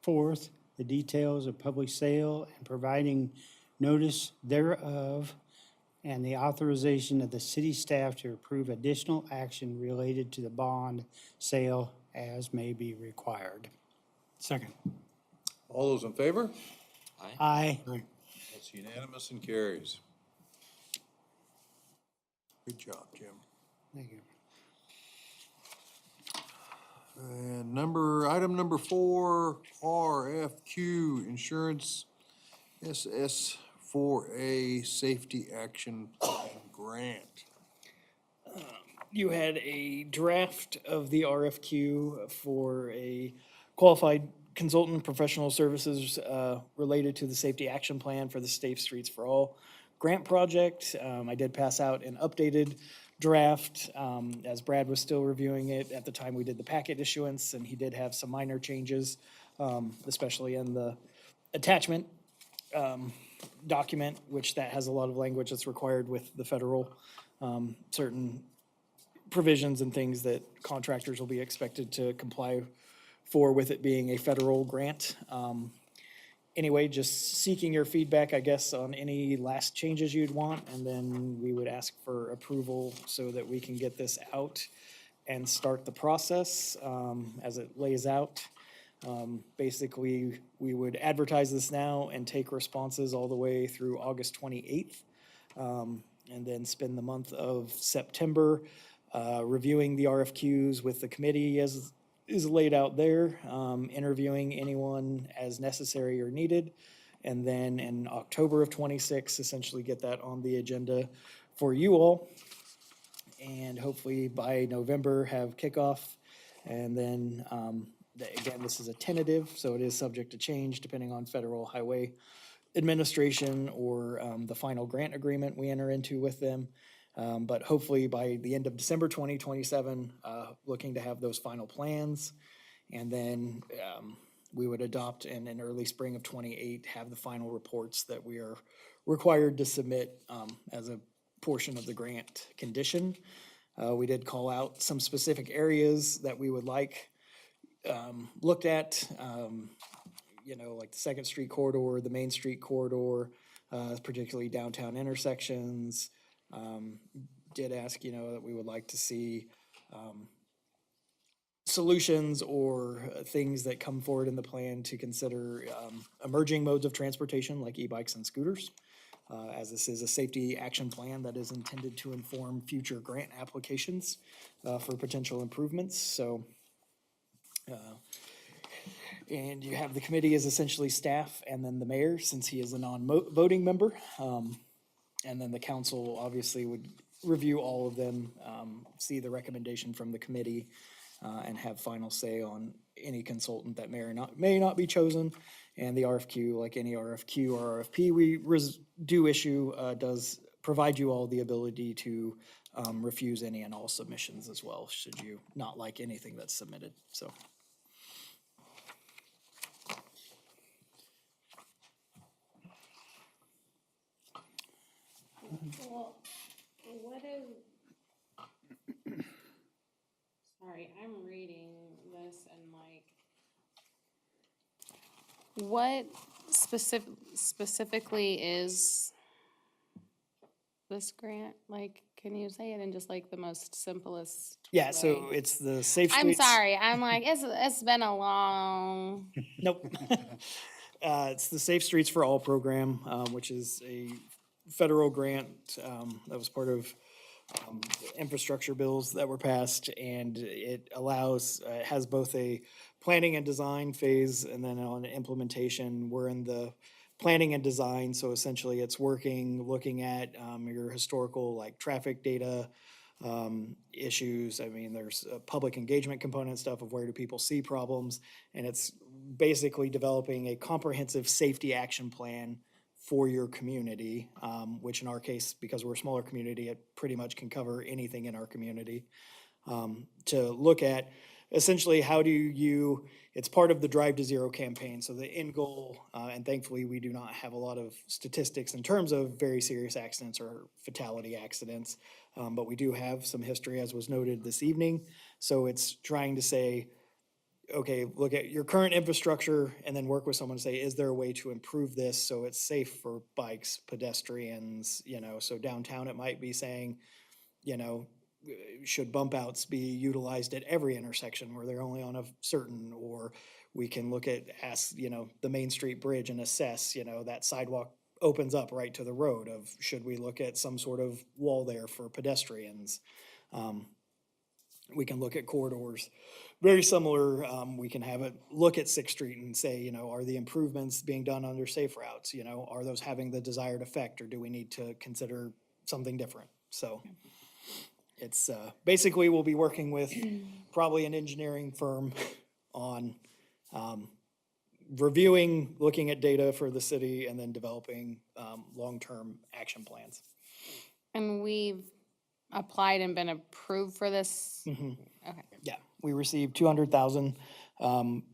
forth the details of public sale and providing notice thereof, and the authorization of the city staff to approve additional action related to the bond sale as may be required. Second. All those in favor? Aye. That's unanimous and carries. Good job, Jim. Thank you. And item number 4, RFQ Insurance SS4A Safety Action Plan Grant. You had a draft of the RFQ for a qualified consultant professional services related to the Safety Action Plan for the Safe Streets for All grant project. I did pass out an updated draft as Brad was still reviewing it at the time we did the packet issuance, and he did have some minor changes, especially in the attachment document, which that has a lot of language that's required with the federal, certain provisions and things that contractors will be expected to comply for with it being a federal grant. Anyway, just seeking your feedback, I guess, on any last changes you'd want, and then we would ask for approval so that we can get this out and start the process as it lays out. Basically, we would advertise this now and take responses all the way through August 28th. And then spend the month of September reviewing the RFQs with the committee as is laid out there, interviewing anyone as necessary or needed. And then in October of '26, essentially get that on the agenda for you all. And hopefully by November have kickoff. And then, again, this is a tentative, so it is subject to change depending on Federal Highway Administration or the final grant agreement we enter into with them. But hopefully by the end of December 2027, looking to have those final plans. And then we would adopt in early spring of '28, have the final reports that we are required to submit as a portion of the grant condition. We did call out some specific areas that we would like looked at, like the Second Street corridor, the Main Street corridor, particularly downtown intersections. Did ask, that we would like to see solutions or things that come forward in the plan to consider emerging modes of transportation like e-bikes and scooters. As this is a safety action plan that is intended to inform future grant applications for potential improvements. So, and you have the committee as essentially staff and then the mayor, since he is a non-voting member. And then the council obviously would review all of them, see the recommendation from the committee, and have final say on any consultant that may not be chosen. And the RFQ, like any RFQ or RFP we do issue, does provide you all the ability to refuse any and all submissions as well, should you not like anything that's submitted, so. Well, what is, sorry, I'm reading this and what specifically is this grant? Can you say it in just the most simplest Yeah, so way? it's the Safe I'm Streets. sorry, it's been a long, Nope. It's the Safe Streets for All program, which is a federal grant that was part of infrastructure bills that were passed, and it has both a planning and design phase, and then on implementation, we're in the planning and design, so essentially it's looking at your historical traffic data, issues. I mean, there's a public engagement component stuff of where do people see problems, and it's basically developing a comprehensive safety action plan for your community, which in our case, because we're a smaller community, it pretty much can cover anything in our community. To look at essentially it's part of the Drive to Zero campaign. So the end goal, and thankfully we do not have a lot of statistics in terms of very serious accidents or fatality accidents, but we do have some history as was noted this evening. So it's trying to say, okay, look at your current infrastructure and then work with someone to say, is there a way to improve this so it's safe for bikes, pedestrians, so downtown it might be saying, should bump outs be utilized at every intersection where they're only on a certain, or we can look at, the Main Street Bridge and assess, that sidewalk opens up right to the road of, should we look at some sort of wall there for pedestrians? We can look at corridors. Very similar, we can have it look at Sixth Street and say, are the improvements being done under safe routes? Are those having the desired effect, or do we need to consider something different? So it's basically we'll be working with probably an engineering firm on reviewing, looking at data for the city, and then developing long-term action plans. and we've applied and been approved for this? Mhm. Okay. Yeah, we received 200,000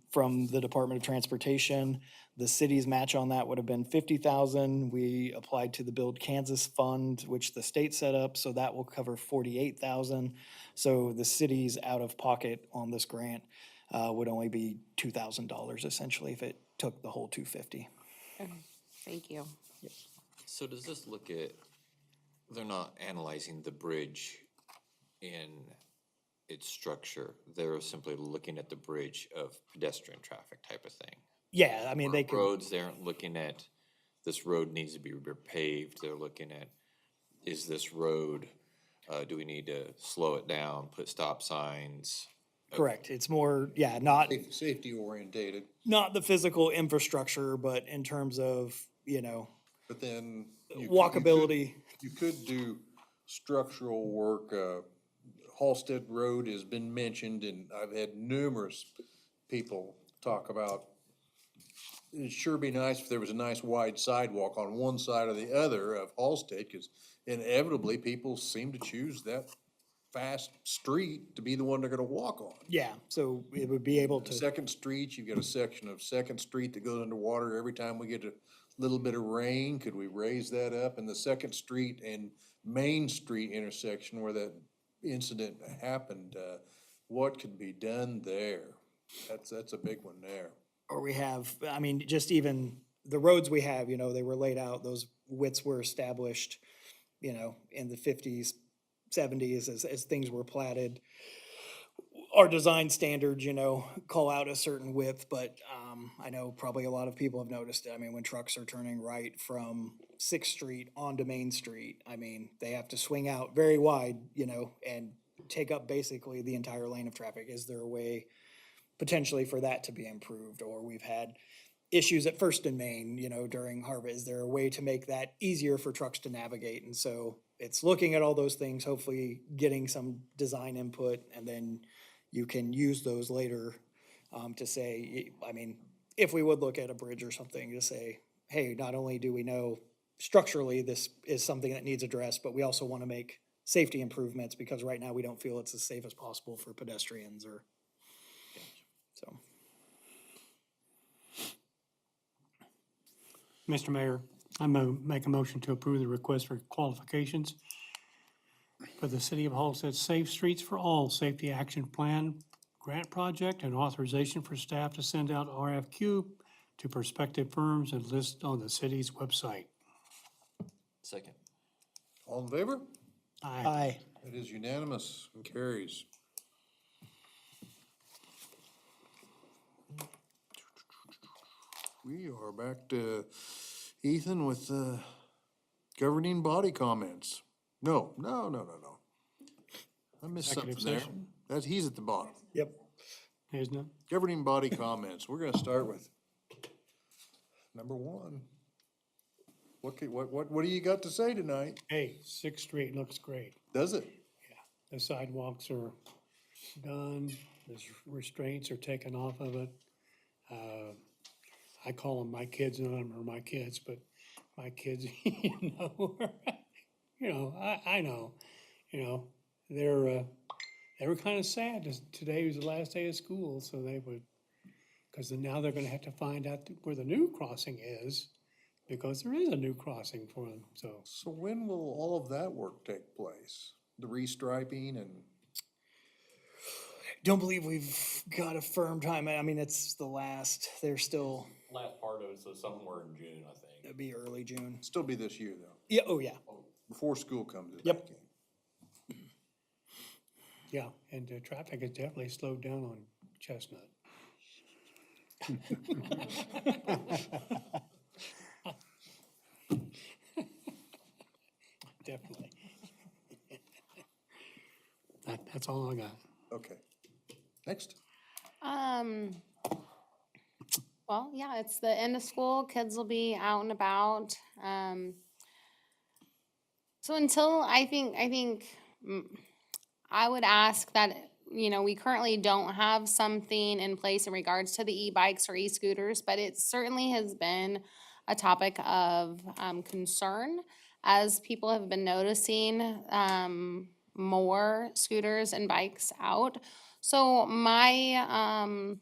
from the Department of Transportation. The city's match on that would have been 50,000. We applied to the Build Kansas Fund, which the state set up, so that will cover 48,000. So the city's out of pocket on this grant would only be $2,000 essentially if it took the whole 250. Okay, thank you. So does this look at, they're not analyzing the bridge in its structure. They're simply looking at the bridge of pedestrian traffic type of thing. Yeah, I mean, they could, Roads, they aren't looking at, this road needs to be repaved. They're looking at, is this road, do we need to slow it down, put stop signs? correct. It's more, yeah, not, Safety orientated, not the physical infrastructure, but in terms of, but then. walkability. You could do structural work, Halstead Road has been mentioned, and I've had numerous people talk about, it'd sure be nice if there was a nice wide sidewalk on one side or the other of Halstead, because inevitably, people seem to choose that fast street to be the one they're gonna walk on. Yeah, so it would be able to, Second Street, you've got a section of Second Street that goes underwater every time we get a little bit of rain. Could we raise that up? And the Second Street and Main Street intersection where that incident happened, what could be done there? That's a big one there. or we have, I mean, just even the roads we have, they were laid out, those widths were established, in the 50s, 70s as things were platted. Our design standards, call out a certain width, but I know probably a lot of people have noticed it. I mean, when trucks are turning right from Sixth Street onto Main Street, I mean, they have to swing out very wide, and take up basically the entire lane of traffic. Is there a way potentially for that to be improved? Or we've had issues at First and Main, during harvest. Is there a way to make that easier for trucks to navigate? And so it's looking at all those things, hopefully getting some design input, and then you can use those later to say, I mean, if we would look at a bridge or something to say, hey, not only do we know structurally this is something that needs addressed, but we also want to make safety improvements because right now we don't feel it's as safe as possible for pedestrians or, so. Mr. Mayor, I'm gonna make a motion to approve the request for qualifications for the City of Halstead Safe Streets for All Safety Action Plan grant project and authorization for staff to send out RFQ to prospective firms and list on the city's website. Second. All in favor? Aye. It is unanimous and carries. We are back to Ethan with governing body comments. No. I missed something Executive there. session. He's at the bottom. Yep. Isn't it? Governing body comments. We're gonna start with number one. What do you got to say tonight? Hey, Sixth Street looks great. Does it? The sidewalks are done, the restraints are taken off of it. I call them my kids, none of them are my kids, but my kids, I know, they were kind of sad. Today was the last day of school, so they would, because now they're gonna have to find out where the new crossing is, because there is a new crossing for them, so. So when will all of that work take place? The restriping and, Don't believe we've got a firm time. I mean, it's the last, they're still, Last part of it, so somewhere in June, I think. it'd be early June. still be this year though, Yeah, oh yeah. before school comes in. Yep. Yeah, and the traffic is definitely slowed down on Chestnut. Definitely. That's all I got. Okay. Next. Well, yeah, it's the end of school. Kids will be out and about. So until I think I would ask that, we currently don't have something in place in regards to the e-bikes or e-scooters, but it certainly has been a topic of concern as people have been noticing more scooters and bikes out. So my,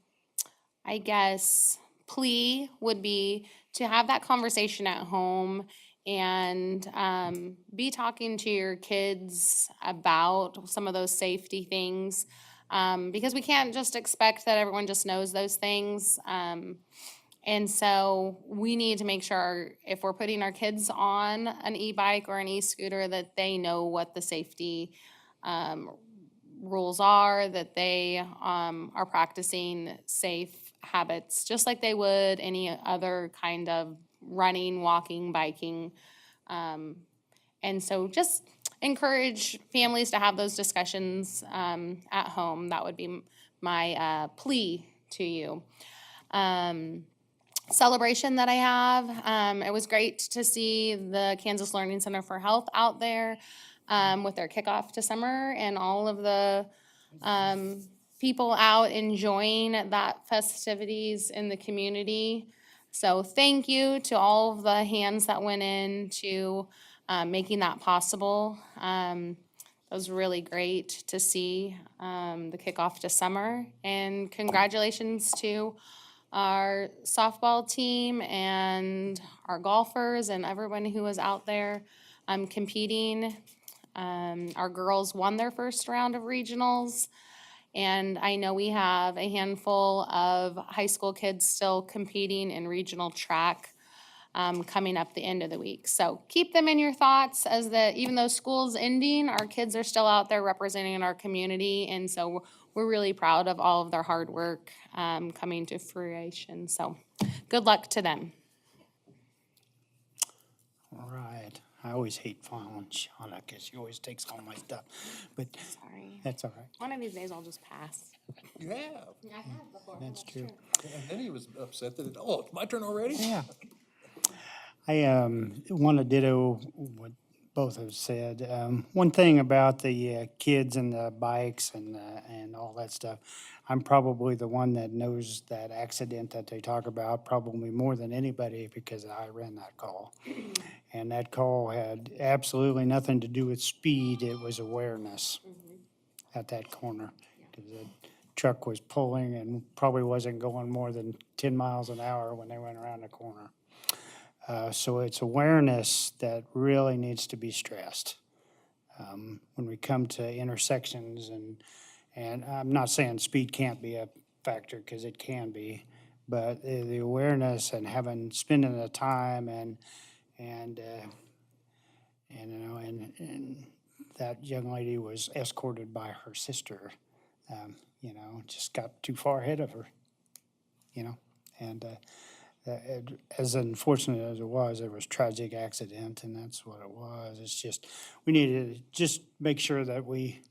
I guess, plea would be to have that conversation at home and be talking to your kids about some of those safety things, because we can't just expect that everyone just knows those things. And so we need to make sure if we're putting our kids on an e-bike or an e-scooter that they know what the safety rules are, that they are practicing safe habits, just like they would any other kind of running, walking, biking. And so just encourage families to have those discussions at home. That would be my plea to you. Celebration that I have, it was great to see the Kansas Learning Center for Health out there with their kickoff to summer, and all of the people out enjoying that festivities in the community. So thank you to all of the hands that went into making that possible. It was really great to see the kickoff to summer, and congratulations to our softball team and our golfers and everyone who was out there competing. Our girls won their first round of regionals, and I know we have a handful of high school kids still competing in regional track coming up the end of the week. So keep them in your thoughts, as even though school's ending, our kids are still out there representing our community, and so we're really proud of all of their hard work coming to fruition. So good luck to them. All right. I always hate following Shauna because she always takes all my stuff, but Sorry. that's all right. One of these days I'll just pass. You have. I have before. That's true. And then he was upset that, it's my turn already? Yeah. I want to ditto what both have said. One thing about the kids and the bikes and all that stuff, I'm probably the one that knows that accident that they talk about probably more than anybody, because I ran that call. And that call had absolutely nothing to do with speed. It was awareness at that corner. The truck was pulling and probably wasn't going more than 10 miles an hour when they went around the corner. So it's awareness that really needs to be stressed. When we come to intersections, and I'm not saying speed can't be a factor, because it can be, but the awareness and spending the time and that young lady was escorted by her sister, just got too far ahead of her, and as unfortunate as it was tragic accident, and that's what it was. It's just, we need to just make sure that we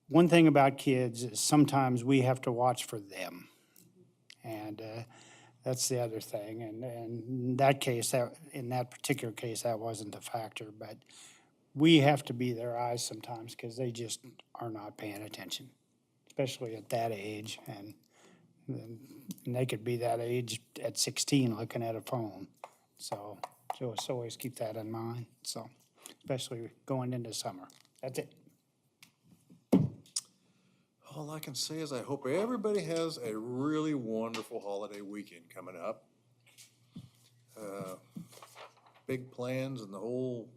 one thing about kids is sometimes we have to watch for them. And that's the other thing. And in that case, in that particular case, that wasn't a factor, but we have to be their eyes sometimes, because they just are not paying attention, especially at that age. And they could be that age at 16 looking at a phone. So just always keep that in mind. So, especially going into summer. That's it. All I can say is I hope everybody has a really wonderful holiday weekend coming up. Big plans and the whole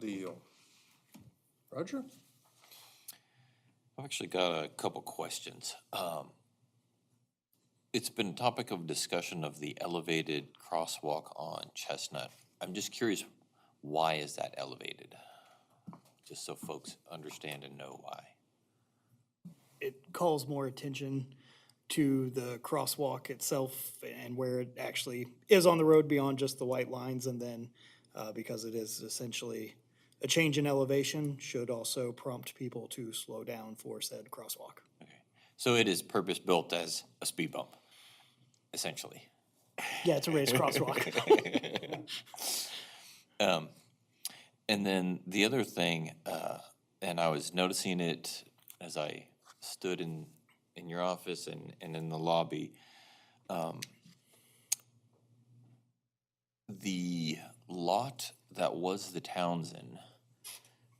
deal. Roger? I've actually got a couple questions. It's been a topic of discussion of the elevated crosswalk on Chestnut. I'm just curious, why is that elevated? Just so folks understand and know why. It calls more attention to the crosswalk itself and where it actually is on the road beyond just the white lines. And then because it is essentially a change in elevation, should also prompt people to slow down for said crosswalk. Okay. So it is purpose-built as a speed bump, essentially. Yeah, it's a raised crosswalk. And then the other thing, and I was noticing it as I stood in your office and in the lobby, the lot that was the Townsend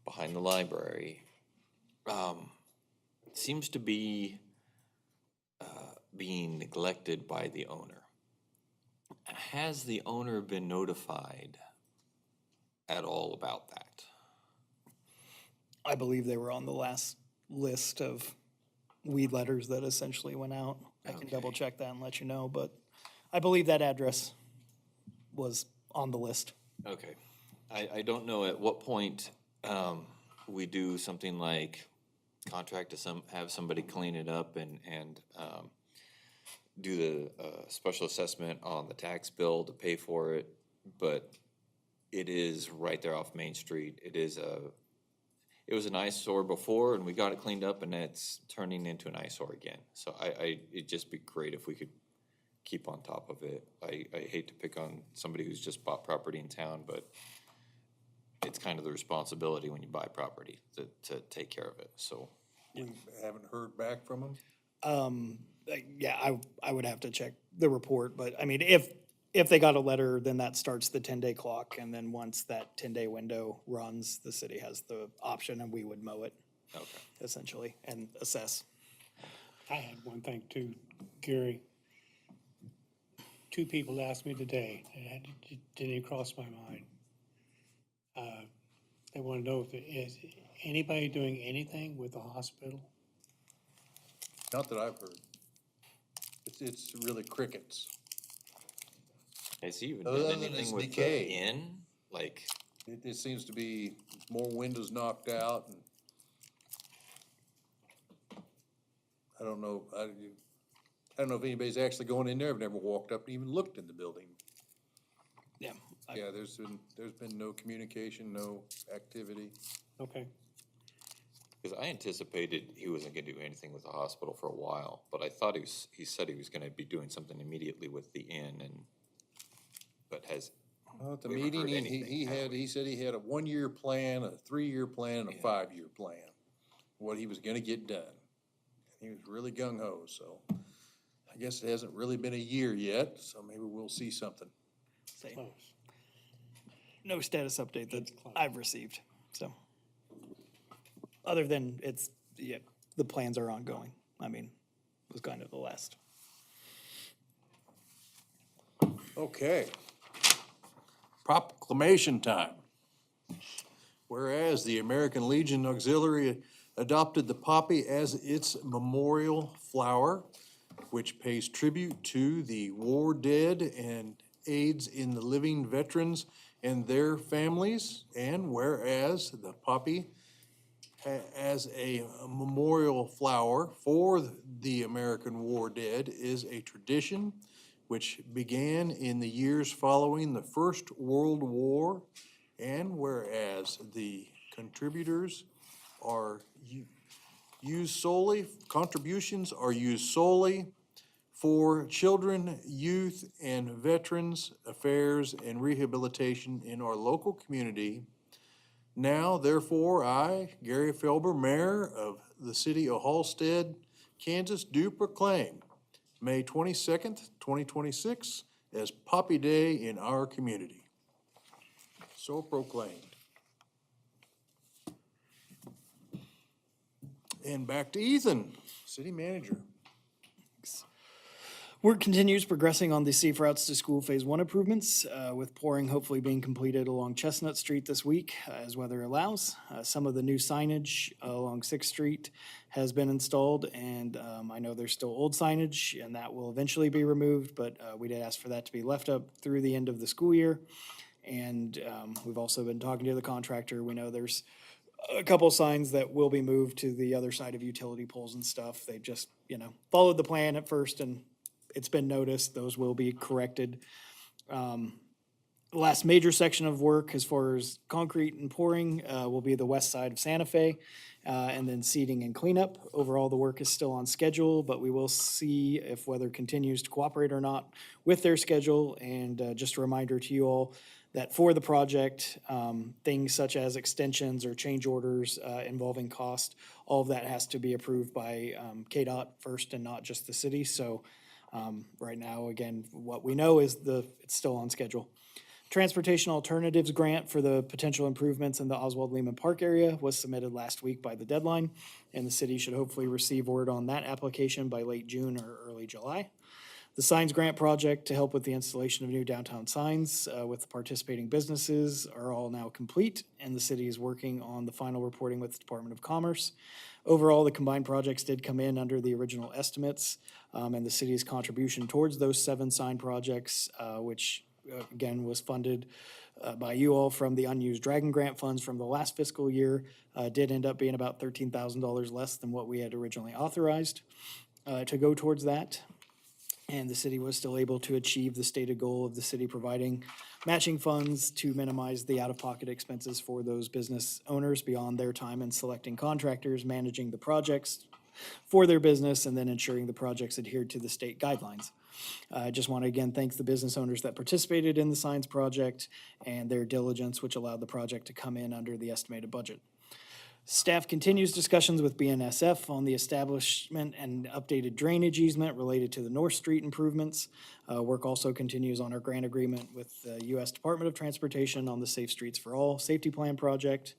behind the library seems to be being neglected by the owner. Has the owner been notified at all about that? I believe they were on the last list of weed letters that essentially went out. I can double check that and let you know, but I believe that address was on the list. Okay. I don't know at what point we do something like contract to have somebody clean it up and do the special assessment on the tax bill to pay for it, but it is right there off Main Street. It was an eyesore before, and we got it cleaned up, and it's turning into an eyesore again. So it'd just be great if we could keep on top of it. I hate to pick on somebody who's just bought property in town, but it's kind of the responsibility when you buy property to take care of it, so. We haven't heard back from them. Yeah, I would have to check the report, but I mean, if they got a letter, then that starts the 10-day clock, and then once that 10-day window runs, the city has the option, and we would mow it, Okay. essentially, and assess. I had one thing too, Gary. Two people asked me today, and it didn't even cross my mind. They want to know if is anybody doing anything with the hospital? Not that I've heard. It's really crickets. Has he even Other done than its anything with the decay. inn? Like, It seems to be more windows knocked out and I don't know, I don't know if anybody's actually going in there. I've never walked up and even looked in the building. Yeah. Yeah, there's been no communication, no activity. Okay. because I anticipated he wasn't gonna do anything with the hospital for a while, but I thought he said he was gonna be doing something immediately with the inn but has, Well, at the We haven't meeting, heard anything, he said he had a 1-year plan, a 3-year plan, and a Yeah. 5-year plan, what he was gonna get done. He was really gung ho, so I guess it hasn't really been a year yet, so maybe we'll see something. Say, Close. no status update that It's close. I've received, so. Other than the plans are ongoing. I mean, it was kind of the last. Okay. Proclamation time. Whereas the American Legion Auxiliary adopted the poppy as its memorial flower, which pays tribute to the war dead and aids in the living veterans and their families. And whereas the poppy as a memorial flower for the American war dead is a tradition which began in the years following the First World War, and whereas the contributors are contributions are used solely for children, youth, and veterans affairs and rehabilitation in our local community. Now, therefore, I, Gary Felber, Mayor of the city of Halstead, Kansas, do proclaim May 22nd, 2026 as Poppy Day in our community. So proclaimed. And back to Ethan, city manager. Work continues progressing on the Safe Routes to School Phase 1 improvements, with pouring hopefully being completed along Chestnut Street this week, as weather allows. Some of the new signage along 6th Street has been installed, and I know there's still old signage, and that will eventually be removed, but we did ask for that to be left up through the end of the school year. And we've also been talking to the contractor. We know there's a couple signs that will be moved to the other side of utility poles and stuff. They've just, followed the plan at first, and it's been noticed. Those will be corrected. The last major section of work as far as concrete and pouring will be the west side of Santa Fe, and then seeding and cleanup. Overall, the work is still on schedule, but we will see if weather continues to cooperate or not with their schedule. And just a reminder to you all that for the project, things such as extensions or change orders involving cost, all of that has to be approved by KDOT first and not just the city. So right now, again, what we know is it's still on schedule. Transportation Alternatives Grant for the potential improvements in the Oswald Lehman Park area was submitted last week by the deadline, and the city should hopefully receive word on that application by late June or early July. The Signs Grant Project to help with the installation of new downtown signs with the participating businesses are all now complete, and the city is working on the final reporting with the Department of Commerce. Overall, the combined projects did come in under the original estimates, and the city's contribution towards those 7 sign projects, which again, was funded by you all from the unused Dragon Grant funds from the last fiscal year. Did end up being about $13,000 less than what we had originally authorized to go towards that. And the city was still able to achieve the stated goal of the city providing matching funds to minimize the out-of-pocket expenses for those business owners beyond their time in selecting contractors, managing the projects for their business, and then ensuring the projects adhered to the state guidelines. I just want to again thank the business owners that participated in the signs project and their diligence, which allowed the project to come in under the estimated budget. Staff continues discussions with BNSF on the establishment and updated drainage easement related to the North Street improvements. Work also continues on our grant agreement with the U.S. Department of Transportation on the Safe Streets for All Safety Plan project.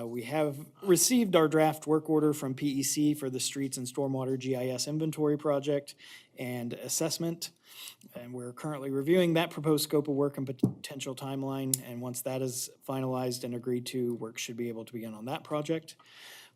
We have received our draft work order from PEC for the Streets and Stormwater GIS Inventory Project and Assessment. And we're currently reviewing that proposed scope of work and potential timeline. And once that is finalized and agreed to, work should be able to begin on that project.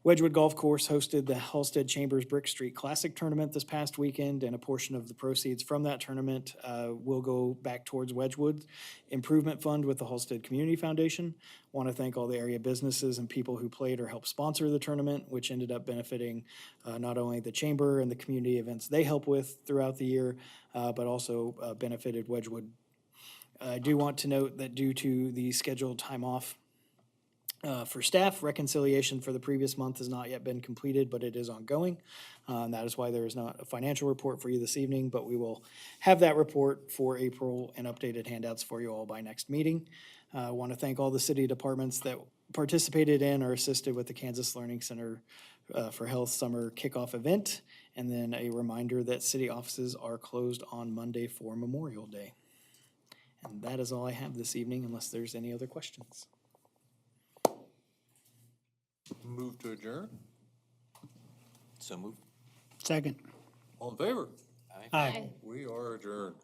Wedgewood Golf Course hosted the Halstead Chambers Brick Street Classic Tournament this past weekend, and a portion of the proceeds from that tournament will go back towards Wedgewood Improvement Fund with the Halstead Community Foundation. Want to thank all the area businesses and people who played or helped sponsor the tournament, which ended up benefiting not only the chamber and the community events they help with throughout the year, but also benefited Wedgewood. I do want to note that due to the scheduled time off for staff, reconciliation for the previous month has not yet been completed, but it is ongoing. That is why there is not a financial report for you this evening, but we will have that report for April and updated handouts for you all by next meeting. I want to thank all the city departments that participated in or assisted with the Kansas Learning Center for Health Summer Kickoff event. And then a reminder that city offices are closed on Monday for Memorial Day. And that is all I have this evening, unless there's any other questions. Move to adjourn. So moved. Second. All in favor? Aye. We are adjourned.